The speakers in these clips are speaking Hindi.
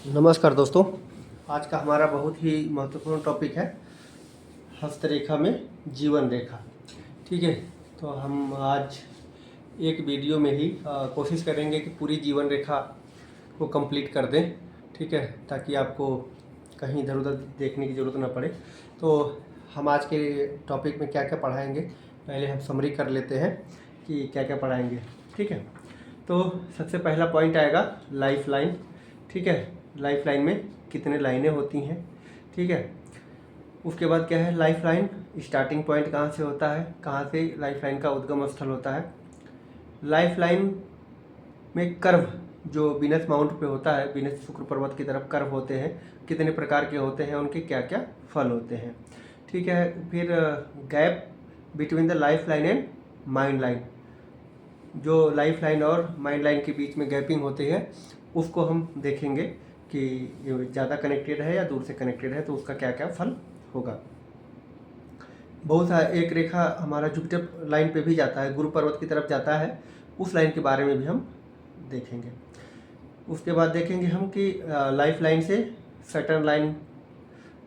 नमस्कार दोस्तों। आज का हमारा बहुत ही महत्वपूर्ण टॉपिक है हस्तरेखा में जीवन रेखा। ठीक है, तो हम आज एक वीडियो में ही कोशिश करेंगे कि पूरी जीवन रेखा को कंप्लीट कर दें। ठीक है, ताकि आपको कहीं इधर उधर देखने की ज़रूरत ना पड़े। तो हम आज के टॉपिक में क्या क्या पढ़ाएंगे, पहले हम समरी कर लेते हैं कि क्या क्या पढ़ाएंगे। ठीक है, तो सबसे पहला पॉइंट आएगा लाइफ लाइन। ठीक है, लाइफ लाइन में कितने लाइनें होती हैं। ठीक है, उसके बाद क्या है, लाइफ लाइन स्टार्टिंग पॉइंट कहाँ से होता है, कहाँ से लाइफ लाइन का उद्गम स्थल होता है। लाइफ लाइन में कर्व जो वीनस माउंट पे होता है, वीनस शुक्र पर्वत की तरफ कर्व होते हैं, कितने प्रकार के होते हैं, उनके क्या क्या फल होते हैं। ठीक है, फिर gap between the life line and mind line, जो लाइफ लाइन और माइंड लाइन के बीच में गैपिंग होती है उसको हम देखेंगे कि ये ज़्यादा कनेक्टेड है या दूर से कनेक्टेड है, तो उसका क्या क्या फल होगा। बहुत सारा एक रेखा हमारा जुपिटर लाइन पे भी जाता है, गुरु पर्वत की तरफ जाता है, उस लाइन के बारे में भी हम देखेंगे। उसके बाद देखेंगे हम कि लाइफ लाइन से सैटर्न लाइन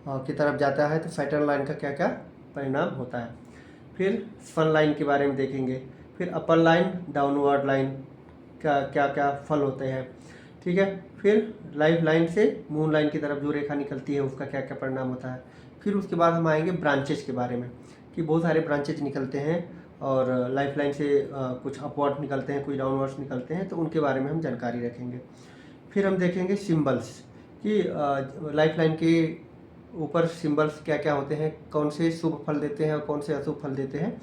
की तरफ जाता है, तो सैटर्न लाइन का क्या क्या परिणाम होता है। फिर सन लाइन के बारे में देखेंगे, फिर अपर लाइन डाउनवर्ड लाइन का क्या क्या फल होते हैं। ठीक है, फिर लाइफ लाइन से मून लाइन की तरफ जो रेखा निकलती है उसका क्या क्या परिणाम होता है। फिर उसके बाद हम आएंगे ब्रांचेज के बारे में कि बहुत सारे ब्रांचेज निकलते हैं और लाइफ लाइन से कुछ अपवर्ड निकलते हैं, कुछ डाउनवर्ड्स निकलते हैं, तो उनके बारे में हम जानकारी रखेंगे। फिर हम देखेंगे सिंबल्स कि लाइफ लाइन के ऊपर सिंबल्स क्या क्या होते हैं, कौन से शुभ फल देते हैं और कौन से अशुभ फल देते हैं,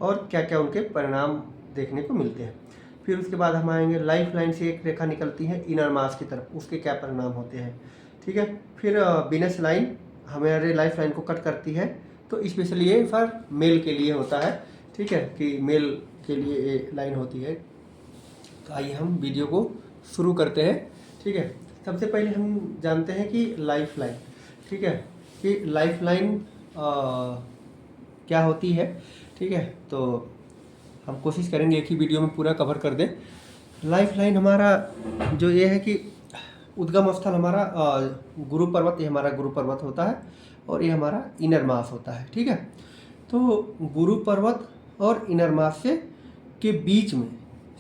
और क्या क्या उनके परिणाम देखने को मिलते हैं। फिर उसके बाद हम आएंगे लाइफ लाइन से एक रेखा निकलती है इनर मास की तरफ, उसके क्या परिणाम होते हैं। ठीक है, फिर वीनस लाइन हमारे लाइफ लाइन को कट करती है, तो स्पेशली ये फॉर मेल के लिए होता है। ठीक है, कि मेल के लिए ये लाइन होती है। तो आइए हम वीडियो को शुरू करते हैं। ठीक है, सबसे पहले हम जानते हैं कि लाइफ लाइन, ठीक है, कि लाइफ लाइन क्या होती है। ठीक है, तो हम कोशिश करेंगे एक ही वीडियो में पूरा कवर कर दें। लाइफ लाइन हमारा जो ये है कि उद्गम स्थल हमारा गुरु पर्वत, ये हमारा गुरु पर्वत होता है और ये हमारा इनर मास होता है। ठीक है, तो गुरु पर्वत और इनर मास से के बीच में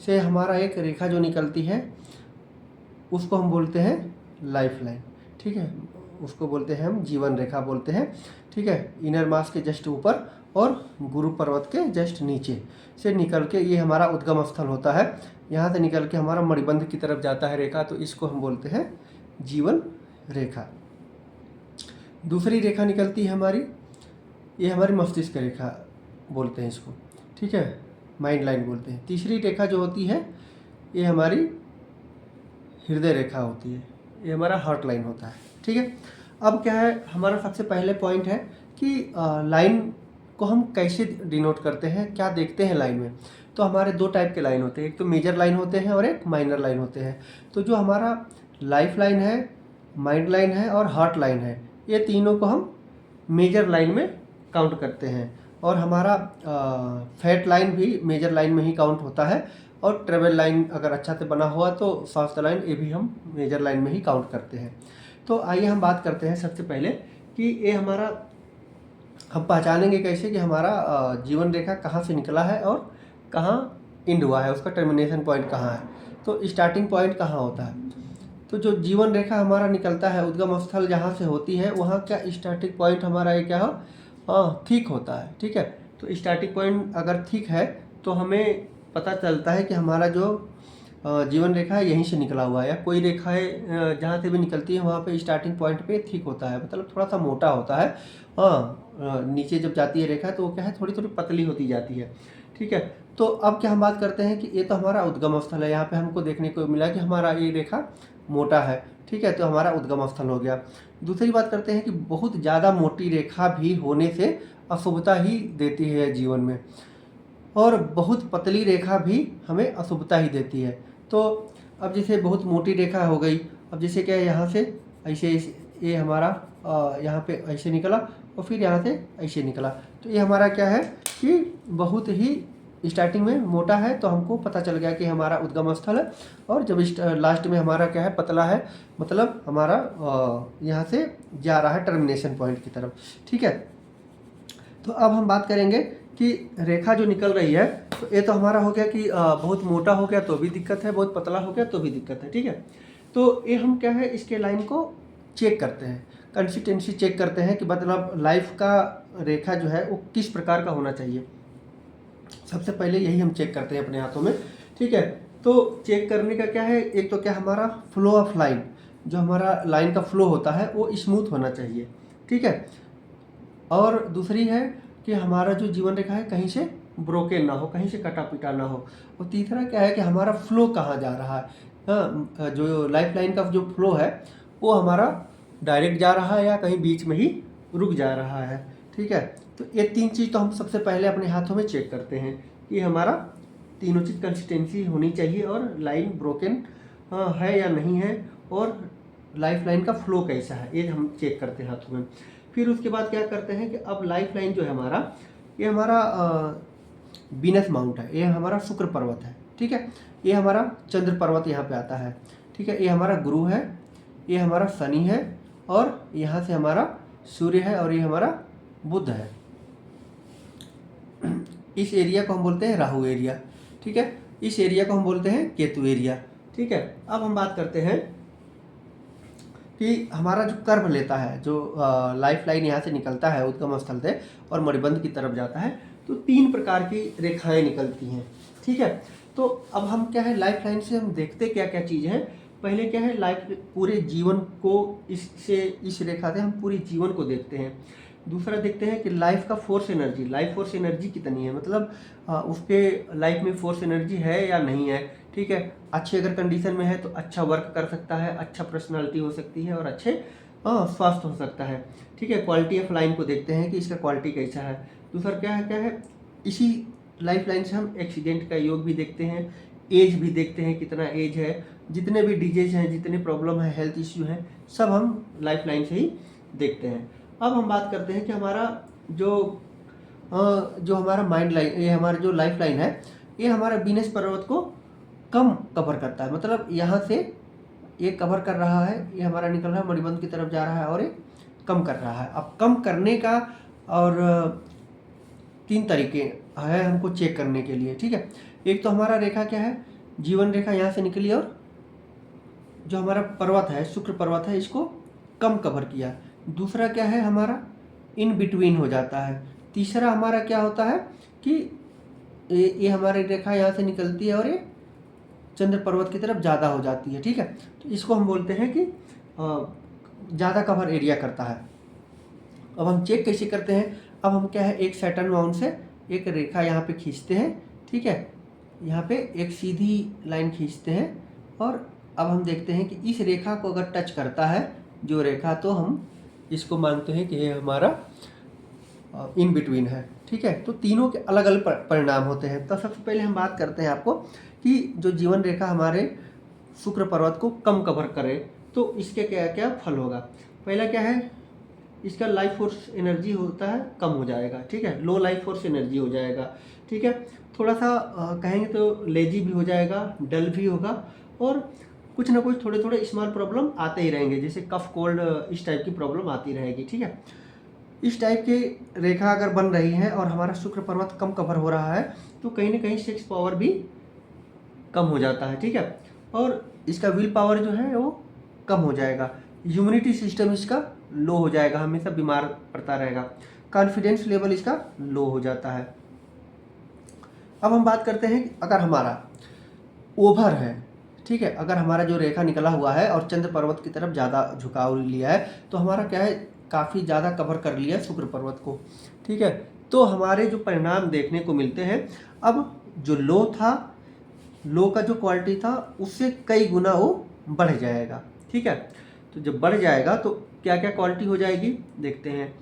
से हमारा एक रेखा जो निकलती है उसको हम बोलते हैं लाइफ लाइन। ठीक है, उसको बोलते हैं हम जीवन रेखा बोलते हैं। ठीक है, इनर मास के जस्ट ऊपर और गुरु पर्वत के जस्ट नीचे से निकल के ये हमारा उद्गम स्थल होता है। यहाँ से निकल के हमारा मणिबंध की तरफ जाता है रेखा, तो इसको हम बोलते हैं जीवन रेखा। दूसरी रेखा निकलती है हमारी, ये हमारी मस्तिष्क रेखा बोलते हैं इसको। ठीक है, माइंड लाइन बोलते हैं। तीसरी रेखा जो होती है ये हमारी हृदय रेखा होती है, ये हमारा हार्ट लाइन होता है। ठीक है, अब क्या है, हमारा सबसे पहले पॉइंट है कि लाइन को हम कैसे डिनोट करते हैं, क्या देखते हैं लाइन में। तो हमारे दो टाइप के लाइन होते हैं, एक तो मेजर लाइन होते हैं और एक माइनर लाइन होते हैं। तो जो हमारा लाइफ लाइन है, माइंड लाइन है और हार्ट लाइन है, ये तीनों को हम मेजर लाइन में काउंट करते हैं। और हमारा फैट लाइन भी मेजर लाइन में ही काउंट होता है, और ट्रेवल लाइन अगर अच्छा से बना हुआ तो स्वास्थ्य लाइन, ये भी हम मेजर लाइन में ही काउंट करते हैं। तो आइए हम बात करते हैं सबसे पहले कि ये हमारा हम पहचानेंगे कैसे कि हमारा जीवन रेखा कहाँ से निकला है और कहाँ इंड हुआ है, उसका टर्मिनेशन पॉइंट कहाँ है, तो स्टार्टिंग पॉइंट कहाँ होता है। तो जो जीवन रेखा हमारा निकलता है, उद्गम स्थल जहाँ से होती है, वहाँ का स्टार्टिंग पॉइंट हमारा ये क्या हो, ठीक होता है। ठीक है, तो स्टार्टिंग पॉइंट अगर ठीक है तो हमें पता चलता है कि हमारा जो जीवन रेखा है यहीं से निकला हुआ है, या कोई रेखाएं जहाँ से भी निकलती है वहाँ पे स्टार्टिंग पॉइंट पे ठीक होता है, मतलब थोड़ा सा मोटा होता है। नीचे जब जाती है रेखा तो वो क्या है, थोड़ी थोड़ी पतली होती जाती है। ठीक है, तो अब क्या हम बात करते हैं कि ये तो हमारा उद्गम स्थल है, यहाँ पे हमको देखने को मिला कि हमारा ये रेखा मोटा है। ठीक है, तो हमारा उद्गम स्थल हो गया। दूसरी बात करते हैं कि बहुत ज़्यादा मोटी रेखा भी होने से अशुभता ही देती है जीवन में, और बहुत पतली रेखा भी हमें अशुभता ही देती है। तो अब जैसे बहुत मोटी रेखा हो गई, अब जैसे क्या है, यहाँ से ऐसे ये हमारा यहाँ पे ऐसे निकला और फिर यहाँ से ऐसे निकला, तो ये हमारा क्या है कि बहुत ही स्टार्टिंग में मोटा है तो हमको पता चल गया कि हमारा उद्गम स्थल है, और जब लास्ट में हमारा क्या है, पतला है, मतलब हमारा यहाँ से जा रहा है टर्मिनेशन पॉइंट की तरफ। ठीक है, तो अब हम बात करेंगे कि रेखा जो निकल रही है, तो ये तो हमारा हो गया कि बहुत मोटा हो गया तो भी दिक्कत है, बहुत पतला हो गया तो भी दिक्कत है। ठीक है, तो ये हम क्या है, इसके लाइन को चेक करते हैं, कंसिस्टेंसी चेक करते हैं कि मतलब लाइफ का रेखा जो है वो किस प्रकार का होना चाहिए। सबसे पहले यही हम चेक करते हैं अपने हाथों में। ठीक है, तो चेक करने का क्या है, एक तो क्या हमारा फ्लो ऑफ लाइन, जो हमारा लाइन का फ्लो होता है वो स्मूथ होना चाहिए। ठीक है, और दूसरी है कि हमारा जो जीवन रेखा है कहीं से ब्रोकन ना हो, कहीं से कटा पिटा ना हो। और तीसरा क्या है कि हमारा फ्लो कहाँ जा रहा है, हाँ, जो लाइफ लाइन का जो फ्लो है वो हमारा डायरेक्ट जा रहा है या कहीं बीच में ही रुक जा रहा है। ठीक है, तो ये तीन चीज़ तो हम सबसे पहले अपने हाथों में चेक करते हैं कि हमारा तीनों चीज़ कंसिस्टेंसी होनी चाहिए, और लाइन ब्रोकन है या नहीं है, और लाइफ लाइन का फ्लो कैसा है, ये हम चेक करते हैं हाथों में। फिर उसके बाद क्या करते हैं कि अब लाइफ लाइन जो है हमारा, ये हमारा वीनस माउंट है, ये हमारा शुक्र पर्वत है। ठीक है, ये हमारा चंद्र पर्वत यहाँ पे आता है। ठीक है, ये हमारा गुरु है, ये हमारा शनि है, और यहाँ से हमारा सूर्य है, और ये हमारा बुध है। इस एरिया को हम बोलते हैं राहु एरिया। ठीक है, इस एरिया को हम बोलते हैं केतु एरिया। ठीक है, अब हम बात करते हैं कि हमारा जो कर्व लेता है, जो लाइफ लाइन यहाँ से निकलता है उद्गम स्थल से और मणिबंध की तरफ जाता है, तो 3 प्रकार की रेखाएं निकलती हैं। ठीक है, तो अब हम क्या है, लाइफ लाइन से हम देखते क्या क्या चीज़ है। पहले क्या है, लाइफ पूरे जीवन को इससे, इस रेखा से हम पूरे जीवन को देखते हैं। दूसरा देखते हैं कि लाइफ का force energy, life force energy कितनी है, मतलब उसके लाइफ में फोर्स एनर्जी है या नहीं है। ठीक है, अच्छे अगर कंडीशन में है तो अच्छा वर्क कर सकता है, अच्छा पर्सनालिटी हो सकती है, और अच्छे स्वास्थ्य हो सकता है। ठीक है, क्वालिटी ऑफ लाइन को देखते हैं कि इसका क्वालिटी कैसा है। दूसरा क्या है, इसी लाइफ लाइन से हम एक्सीडेंट का योग भी देखते हैं, एज भी देखते हैं कितना एज है, जितने भी डिजीज हैं, जितने प्रॉब्लम है, हेल्थ इश्यू हैं, सब हम लाइफ लाइन से ही देखते हैं। अब हम बात करते हैं कि हमारा जो हमारा माइंड लाइन, ये हमारा जो लाइफ लाइन है, ये हमारा वीनस पर्वत को कम कवर करता है। मतलब यहाँ से ये कवर कर रहा है, ये हमारा निकल रहा है मणिबंध की तरफ जा रहा है, और ये कम कर रहा है। अब कम करने का और 3 तरीके हैं हमको चेक करने के लिए। ठीक है, एक तो हमारा रेखा क्या है, जीवन रेखा यहाँ से निकली और जो हमारा पर्वत है, शुक्र पर्वत है, इसको कम कवर किया। दूसरा क्या है, हमारा इन बिटवीन हो जाता है। तीसरा हमारा क्या होता है कि ये हमारी रेखा यहाँ से निकलती है और ये चंद्र पर्वत की तरफ ज़्यादा हो जाती है। ठीक है, तो इसको हम बोलते हैं कि ज़्यादा कवर एरिया करता है। अब हम चेक कैसे करते हैं, अब हम क्या है, एक सैटर्न माउंट से एक रेखा यहाँ पे खींचते हैं। ठीक है, यहाँ पे एक सीधी लाइन खींचते हैं, और अब हम देखते हैं कि इस रेखा को अगर टच करता है जो रेखा, तो हम इसको मानते हैं कि ये हमारा इन बिटवीन है। ठीक है, तो तीनों के अलग अलग परिणाम होते हैं। तो सबसे पहले हम बात करते हैं आपको कि जो जीवन रेखा हमारे शुक्र पर्वत को कम कवर करे तो इसके क्या क्या फल होगा। पहला क्या है, इसका लाइफ फोर्स एनर्जी होता है कम हो जाएगा। ठीक है, लो लाइफ फोर्स एनर्जी हो जाएगा। ठीक है, थोड़ा सा कहेंगे तो लेजी भी हो जाएगा, डल भी होगा, और कुछ ना कुछ थोड़े थोड़े स्मॉल प्रॉब्लम आते ही रहेंगे, जैसे कफ कोल्ड, इस टाइप की प्रॉब्लम आती रहेगी। ठीक है, इस टाइप की रेखा अगर बन रही है और हमारा शुक्र पर्वत कम कवर हो रहा है, तो कहीं ना कहीं सेक्स पावर भी कम हो जाता है। ठीक है, और इसका विल पावर जो है वो कम हो जाएगा, इम्यूनिटी सिस्टम इसका लो हो जाएगा, हमेशा बीमार पड़ता रहेगा, कॉन्फिडेंस लेवल इसका लो हो जाता है। अब हम बात करते हैं कि अगर हमारा ओवर है, ठीक है, अगर हमारा जो रेखा निकला हुआ है और चंद्र पर्वत की तरफ ज़्यादा झुकाव लिया है, तो हमारा क्या है, काफ़ी ज़्यादा कवर कर लिया शुक्र पर्वत को। ठीक है, तो हमारे जो परिणाम देखने को मिलते हैं, अब जो लो था, लो का जो क्वालिटी था उससे कई गुना वो बढ़ जाएगा। ठीक है, तो जब बढ़ जाएगा तो क्या क्या क्वालिटी हो जाएगी देखते हैं।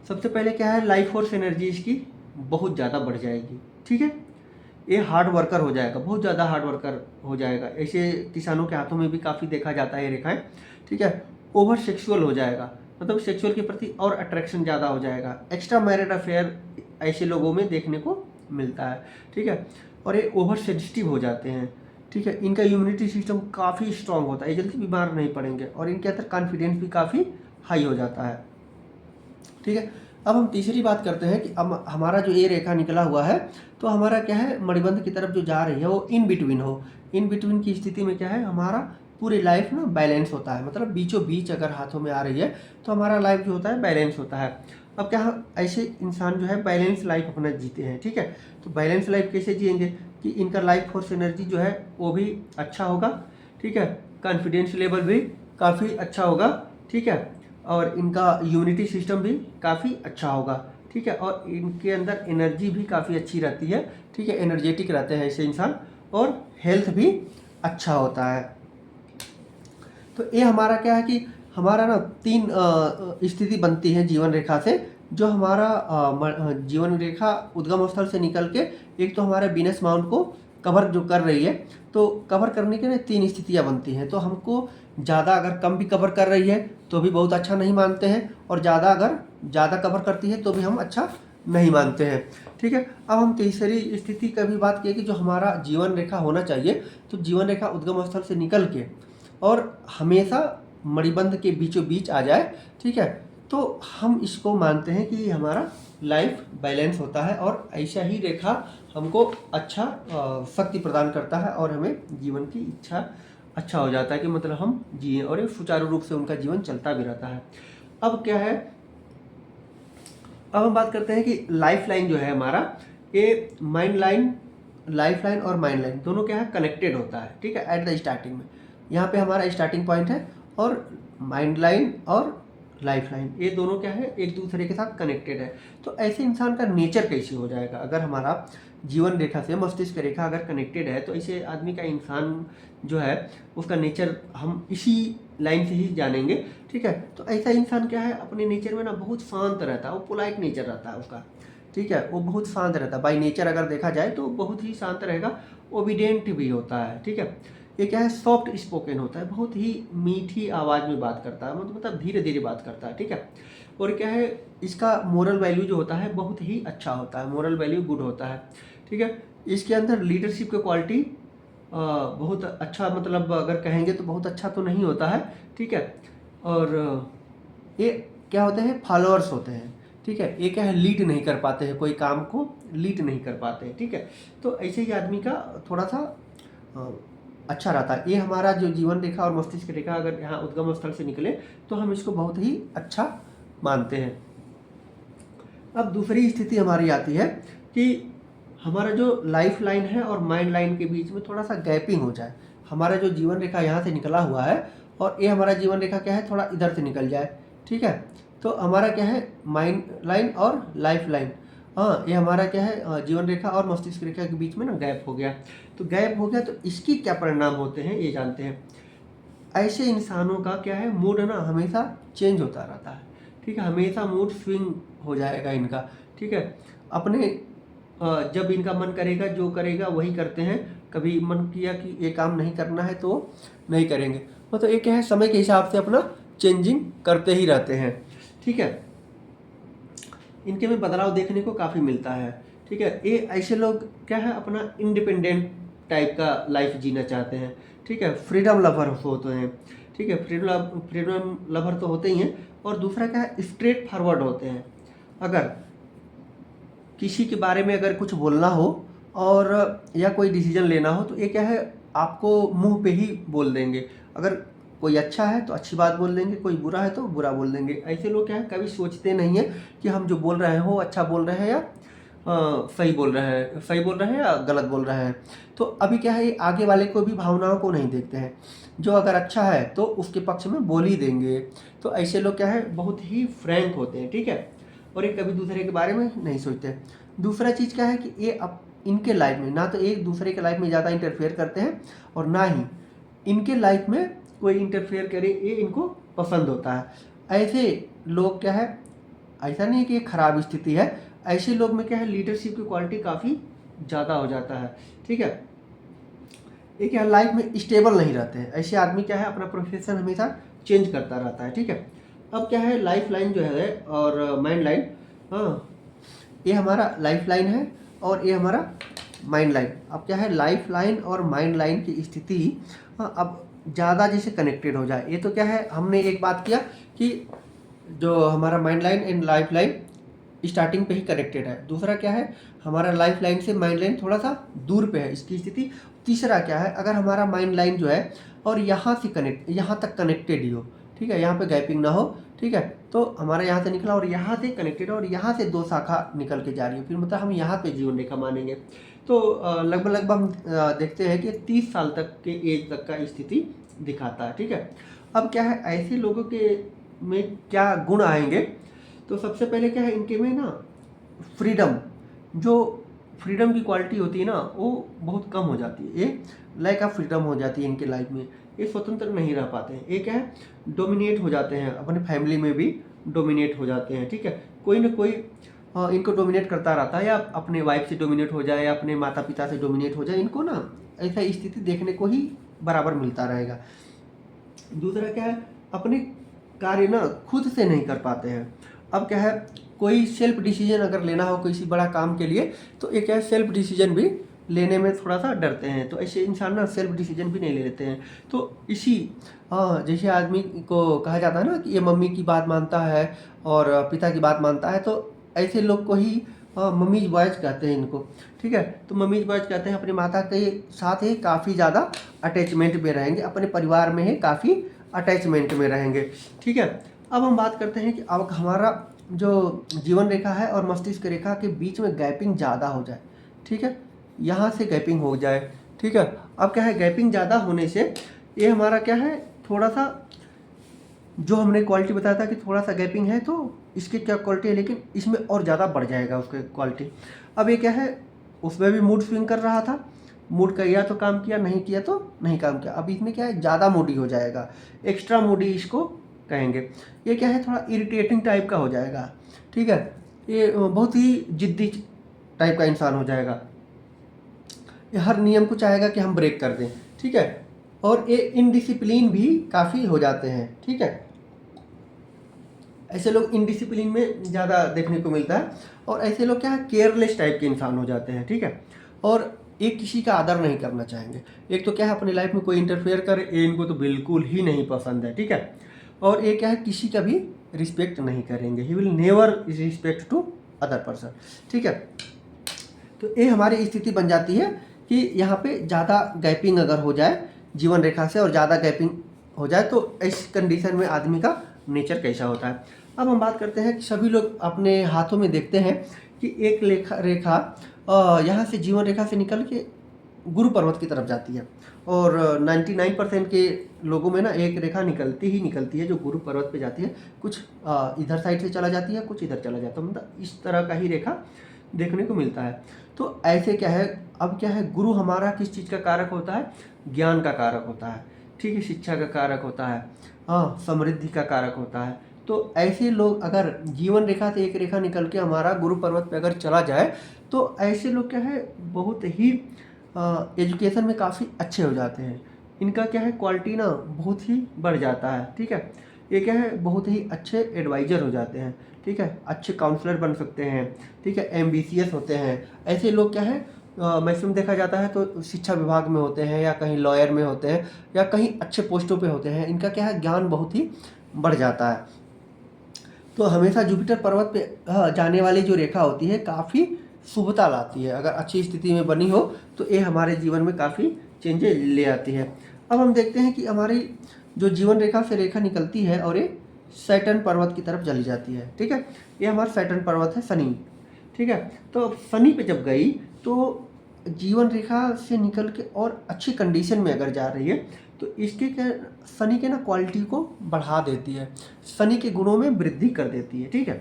सबसे पहले क्या है, लाइफ फोर्स एनर्जी इसकी बहुत ज़्यादा बढ़ जाएगी। ठीक है, ये हार्ड वर्कर हो जाएगा, बहुत ज़्यादा हार्ड वर्कर हो जाएगा। ऐसे किसानों के हाथों में भी काफ़ी देखा जाता है ये रेखाएं। ठीक है, ओवर सेक्सुअल हो जाएगा, मतलब सेक्सुअल के प्रति और अट्रैक्शन ज़्यादा हो जाएगा। एक्स्ट्रा मैरिड अफेयर ऐसे लोगों में देखने को मिलता है, ठीक है। और ये ओवर सेंसिटिव हो जाते हैं, ठीक है। इनका इम्यूनिटी सिस्टम काफ़ी स्ट्रांग होता है, ये जल्दी बीमार नहीं पड़ेंगे और इनके अंदर कॉन्फिडेंस भी काफ़ी हाई हो जाता है, ठीक है। अब हम तीसरी बात करते हैं कि अब हमारा जो ये रेखा निकला हुआ है तो हमारा क्या है, मणिबंध की तरफ जो जा रही है वो इन बिटवीन हो। इन बिटवीन की स्थिति में क्या है, हमारा पूरी लाइफ ना बैलेंस होता है, मतलब बीचों बीच अगर हाथों में आ रही है तो हमारा लाइफ जो होता है बैलेंस होता है। अब क्या ऐसे इंसान जो है बैलेंस लाइफ अपना जीते हैं, ठीक है। तो बैलेंस लाइफ कैसे जिएंगे कि इनका लाइफ फोर्स एनर्जी जो है वो भी अच्छा होगा, ठीक है। कॉन्फिडेंस लेवल भी काफ़ी अच्छा होगा, ठीक है। और इनका इम्यूनिटी सिस्टम भी काफ़ी अच्छा होगा, ठीक है। और इनके अंदर एनर्जी भी काफ़ी अच्छी रहती है, ठीक है। एनर्जेटिक रहते हैं ऐसे इंसान और हेल्थ भी अच्छा होता है। तो ये हमारा क्या है कि हमारा ना 3 स्थिति बनती है जीवन रेखा से, जो हमारा जीवन रेखा उद्गम स्थल से निकल के एक तो हमारे वीनस माउंट को कवर जो कर रही है, तो कवर करने के लिए 3 स्थितियाँ बनती हैं। तो हमको ज़्यादा अगर कम भी कवर कर रही है तो भी बहुत अच्छा नहीं मानते हैं, और ज़्यादा अगर ज़्यादा कवर करती है तो भी हम अच्छा नहीं मानते हैं, ठीक है। अब हम तीसरी स्थिति का भी बात किए कि जो हमारा जीवन रेखा होना चाहिए, तो जीवन रेखा उद्गम स्थल से निकल के और हमेशा मणिबंध के बीचों बीच आ जाए, ठीक है। तो हम इसको मानते हैं कि हमारा लाइफ बैलेंस होता है और ऐसा ही रेखा हमको अच्छा शक्ति प्रदान करता है और हमें जीवन की इच्छा अच्छा हो जाता है कि मतलब हम जिए और एक सुचारू रूप से उनका जीवन चलता भी रहता है। अब क्या है, अब हम बात करते हैं कि लाइफ लाइन जो है हमारा, ये माइंड लाइन, लाइफ लाइन और माइंड लाइन दोनों क्या है कनेक्टेड होता है, ठीक है। एट द स्टार्टिंग में यहाँ पे हमारा स्टार्टिंग पॉइंट है और माइंड लाइन और लाइफ लाइन ये दोनों क्या है एक दूसरे के साथ कनेक्टेड है। तो ऐसे इंसान का नेचर कैसे हो जाएगा, अगर हमारा जीवन रेखा से मस्तिष्क रेखा अगर कनेक्टेड है तो ऐसे आदमी का इंसान जो है उसका नेचर हम इसी लाइन से ही जानेंगे, ठीक है। तो ऐसा इंसान क्या है अपने नेचर में ना बहुत शांत रहता है, वो पोलाइट नेचर रहता है उसका, ठीक है। वो बहुत शांत रहता है, बाई नेचर अगर देखा जाए तो बहुत ही शांत रहेगा, ओबीडियंट भी होता है, ठीक है। ये क्या है सॉफ्ट स्पोकन होता है, बहुत ही मीठी आवाज़ में बात करता है, मतलब धीरे धीरे बात करता है, ठीक है। और क्या है इसका मोरल वैल्यू जो होता है बहुत ही अच्छा होता है, मोरल वैल्यू गुड होता है, ठीक है। इसके अंदर लीडरशिप की क्वालिटी बहुत अच्छा, मतलब अगर कहेंगे तो बहुत अच्छा तो नहीं होता है, ठीक है। और ये क्या होते हैं फॉलोअर्स होते हैं, ठीक है। ये क्या है लीड नहीं कर पाते हैं, कोई काम को लीड नहीं कर पाते हैं, ठीक है। तो ऐसे ही आदमी का थोड़ा सा अच्छा रहता है। ये हमारा जो जीवन रेखा और मस्तिष्क रेखा अगर यहाँ उद्गम स्थल से निकले तो हम इसको बहुत ही अच्छा मानते हैं। अब दूसरी स्थिति हमारी आती है कि हमारा जो लाइफ लाइन है और माइंड लाइन के बीच में थोड़ा सा गैपिंग हो जाए। हमारा जो जीवन रेखा यहाँ से निकला हुआ है और ये हमारा जीवन रेखा क्या है थोड़ा इधर से निकल जाए, ठीक है। तो हमारा क्या है माइंड लाइन और लाइफ लाइन, हाँ ये हमारा क्या है जीवन रेखा और मस्तिष्क रेखा के बीच में ना गैप हो गया। तो गैप हो गया तो इसकी क्या परिणाम होते हैं ये जानते हैं। ऐसे इंसानों का क्या है मूड है ना हमेशा चेंज होता रहता है, ठीक है। हमेशा मूड स्विंग हो जाएगा इनका, ठीक है। अपने जब इनका मन करेगा जो करेगा वही करते हैं, कभी मन किया कि ये काम नहीं करना है तो नहीं करेंगे, मतलब ये क्या है समय के हिसाब से अपना चेंजिंग करते ही रहते हैं, ठीक है। इनके में बदलाव देखने को काफ़ी मिलता है, ठीक है। ये ऐसे लोग क्या है अपना इंडिपेंडेंट टाइप का लाइफ जीना चाहते हैं, ठीक है। फ्रीडम लवर होते हैं, ठीक है। फ्रीडम लवर तो होते ही हैं, और दूसरा क्या है स्ट्रेट फॉरवर्ड होते हैं। अगर किसी के बारे में अगर कुछ बोलना हो और या कोई डिसीजन लेना हो तो ये क्या है आपको मुंह पे ही बोल देंगे। अगर कोई अच्छा है तो अच्छी बात बोल देंगे, कोई बुरा है तो बुरा बोल देंगे। ऐसे लोग क्या है कभी सोचते नहीं है कि हम जो बोल रहे हो अच्छा बोल रहे हैं या सही बोल रहे हैं या गलत बोल रहे हैं। तो अभी क्या है आगे वाले को भी भावनाओं को नहीं देखते हैं, जो अगर अच्छा है तो उसके पक्ष में बोल ही देंगे। तो ऐसे लोग क्या है बहुत ही फ्रैंक होते हैं, ठीक है। और ये कभी दूसरे के बारे में नहीं सोचते। दूसरा चीज़ क्या है कि ये अब इनके लाइफ में ना तो एक दूसरे के लाइफ में ज़्यादा इंटरफेयर करते हैं और ना ही इनके लाइफ में कोई इंटरफेयर करे ये इनको पसंद होता है। ऐसे लोग क्या है ऐसा नहीं है कि ये खराब स्थिति है, ऐसे लोग में क्या है लीडरशिप की क्वालिटी काफ़ी ज़्यादा हो जाता है, ठीक है। ये क्या लाइफ में स्टेबल नहीं रहते हैं, ऐसे आदमी क्या है अपना प्रोफेशन हमेशा चेंज करता रहता है, ठीक है। अब क्या है लाइफ लाइन जो है और माइंड लाइन, हाँ ये हमारा लाइफ लाइन है और ये हमारा माइंड लाइन। अब क्या है, लाइफ लाइन और माइंड लाइन की स्थिति अब ज़्यादा जैसे कनेक्टेड हो जाए। ये तो क्या है, हमने एक बात किया कि जो हमारा mind line and life line starting पे ही कनेक्टेड है। दूसरा क्या है, हमारा लाइफ लाइन से माइंड लाइन थोड़ा सा दूर पे है इसकी स्थिति। तीसरा क्या है, अगर हमारा माइंड लाइन जो है और यहाँ तक कनेक्टेड ही हो, ठीक है, यहाँ पे गैपिंग ना हो, ठीक है, तो हमारा यहाँ से निकला और यहाँ से कनेक्टेड और यहाँ से 2 शाखा निकल के जा रही है, फिर मतलब हम यहाँ पे जीवन रेखा मानेंगे। तो लगभग हम देखते हैं कि 30 साल तक के एज तक का स्थिति दिखाता है, ठीक है। अब क्या है, ऐसे लोगों के में क्या गुण आएंगे, तो सबसे पहले क्या है, इनके में ना फ्रीडम, जो फ्रीडम की क्वालिटी होती है ना, वो बहुत कम हो जाती है। ये लैक ऑफ फ्रीडम हो जाती है इनके लाइफ में, ये स्वतंत्र नहीं रह पाते हैं। ये क्या है, डोमिनेट हो जाते हैं, अपने फैमिली में भी डोमिनेट हो जाते हैं, ठीक है। कोई ना कोई इनको डोमिनेट करता रहता है, या अपने वाइफ से डोमिनेट हो जाए या अपने माता पिता से डोमिनेट हो जाए, इनको ना ऐसा स्थिति देखने को ही बराबर मिलता रहेगा। दूसरा क्या है, अपने कार्य ना खुद से नहीं कर पाते हैं। अब क्या है, कोई सेल्फ डिसीजन अगर लेना हो किसी बड़ा काम के लिए, तो ये क्या है, सेल्फ डिसीजन भी लेने में थोड़ा सा डरते हैं। तो ऐसे इंसान ना सेल्फ डिसीजन भी नहीं ले लेते हैं। तो इसी जैसे आदमी को कहा जाता है ना कि ये मम्मी की बात मानता है और पिता की बात मानता है, तो ऐसे लोग को ही मम्मीज बॉयज कहते हैं इनको, ठीक है। तो मम्मीज बॉयज कहते हैं अपनी माता के साथ ही काफ़ी ज़्यादा अटैचमेंट में रहेंगे, अपने परिवार में ही काफ़ी अटैचमेंट में रहेंगे, ठीक है। अब हम बात करते हैं कि अब हमारा जो जीवन रेखा है और मस्तिष्क रेखा के बीच में गैपिंग ज़्यादा हो जाए, ठीक है, यहाँ से गैपिंग हो जाए, ठीक है। अब क्या है, गैपिंग ज़्यादा होने से ये हमारा क्या है, थोड़ा सा जो हमने क्वालिटी बताया था कि थोड़ा सा गैपिंग है, तो इसकी क्या क्वालिटी है, लेकिन इसमें और ज़्यादा बढ़ जाएगा उसकी क्वालिटी। अब ये क्या है, उसमें भी मूड स्विंग कर रहा था, मूड किया तो काम किया, नहीं किया तो नहीं काम किया। अब इसमें क्या है, ज़्यादा मूडी हो जाएगा, एक्स्ट्रा मूडी इसको कहेंगे। ये क्या है, थोड़ा इरिटेटिंग टाइप का हो जाएगा, ठीक है। ये बहुत ही जिद्दी टाइप का इंसान हो जाएगा, ये हर नियम को चाहेगा कि हम ब्रेक कर दें, ठीक है। और ये इनडिसिप्लिन भी काफ़ी हो जाते हैं, ठीक है। ऐसे लोग इनडिसिप्लिन में ज़्यादा देखने को मिलता है। और ऐसे लोग क्या है, केयरलेस टाइप के इंसान हो जाते हैं, ठीक है। और एक किसी का आदर नहीं करना चाहेंगे। एक तो क्या है, अपनी लाइफ में कोई इंटरफेयर करे, ये इनको तो बिल्कुल ही नहीं पसंद है, ठीक है। और ये क्या है, किसी का भी रिस्पेक्ट नहीं करेंगे, he will never respect to other person, ठीक है। तो ये हमारी स्थिति बन जाती है कि यहाँ पे ज़्यादा गैपिंग अगर हो जाए जीवन रेखा से और ज़्यादा गैपिंग हो जाए, तो इस कंडीशन में आदमी का नेचर कैसा होता है। अब हम बात करते हैं कि सभी लोग अपने हाथों में देखते हैं कि एक रेखा यहाँ से जीवन रेखा से निकल के गुरु पर्वत की तरफ जाती है, और 99% के लोगों में ना एक रेखा निकलती है जो गुरु पर्वत पे जाती है। कुछ इधर साइड से चला जाती है, कुछ इधर चला जाता है, मतलब इस तरह का ही रेखा देखने को मिलता है। तो ऐसे क्या है, अब क्या है, गुरु हमारा किस चीज़ का कारक होता है, ज्ञान का कारक होता है, ठीक है, शिक्षा का कारक होता है, समृद्धि का कारक होता है। तो ऐसे लोग अगर जीवन रेखा से एक रेखा निकल के हमारा गुरु पर्वत पे अगर चला जाए, तो ऐसे लोग क्या है, बहुत ही एजुकेशन में काफ़ी अच्छे हो जाते हैं। इनका क्या है, क्वालिटी ना बहुत ही बढ़ जाता है, ठीक है। ये क्या है, बहुत ही अच्छे एडवाइज़र हो जाते हैं, ठीक है, अच्छे काउंसलर बन सकते हैं, ठीक है, एम्बिशियस होते हैं। ऐसे लोग क्या है, मैक्सिमम देखा जाता है तो शिक्षा विभाग में होते हैं, या कहीं लॉयर में होते हैं, या कहीं अच्छे पोस्टों पे होते हैं। इनका क्या है, ज्ञान बहुत ही बढ़ जाता है। तो हमेशा जुपिटर पर्वत पे जाने वाली जो रेखा होती है काफ़ी शुभता लाती है। अगर अच्छी स्थिति में बनी हो तो ये हमारे जीवन में काफ़ी चेंजेस ले आती है। अब हम देखते हैं कि हमारी जो जीवन रेखा से रेखा निकलती है और ये सैटर्न पर्वत की तरफ चली जाती है, ठीक है। ये हमारा सैटर्न पर्वत है, शनि, ठीक है। तो शनि पे जब गई तो जीवन रेखा से निकल के और अच्छी कंडीशन में अगर जा रही है, तो इसके क्या, शनि के ना क्वालिटी को बढ़ा देती है, शनि के गुणों में वृद्धि कर देती है, ठीक है।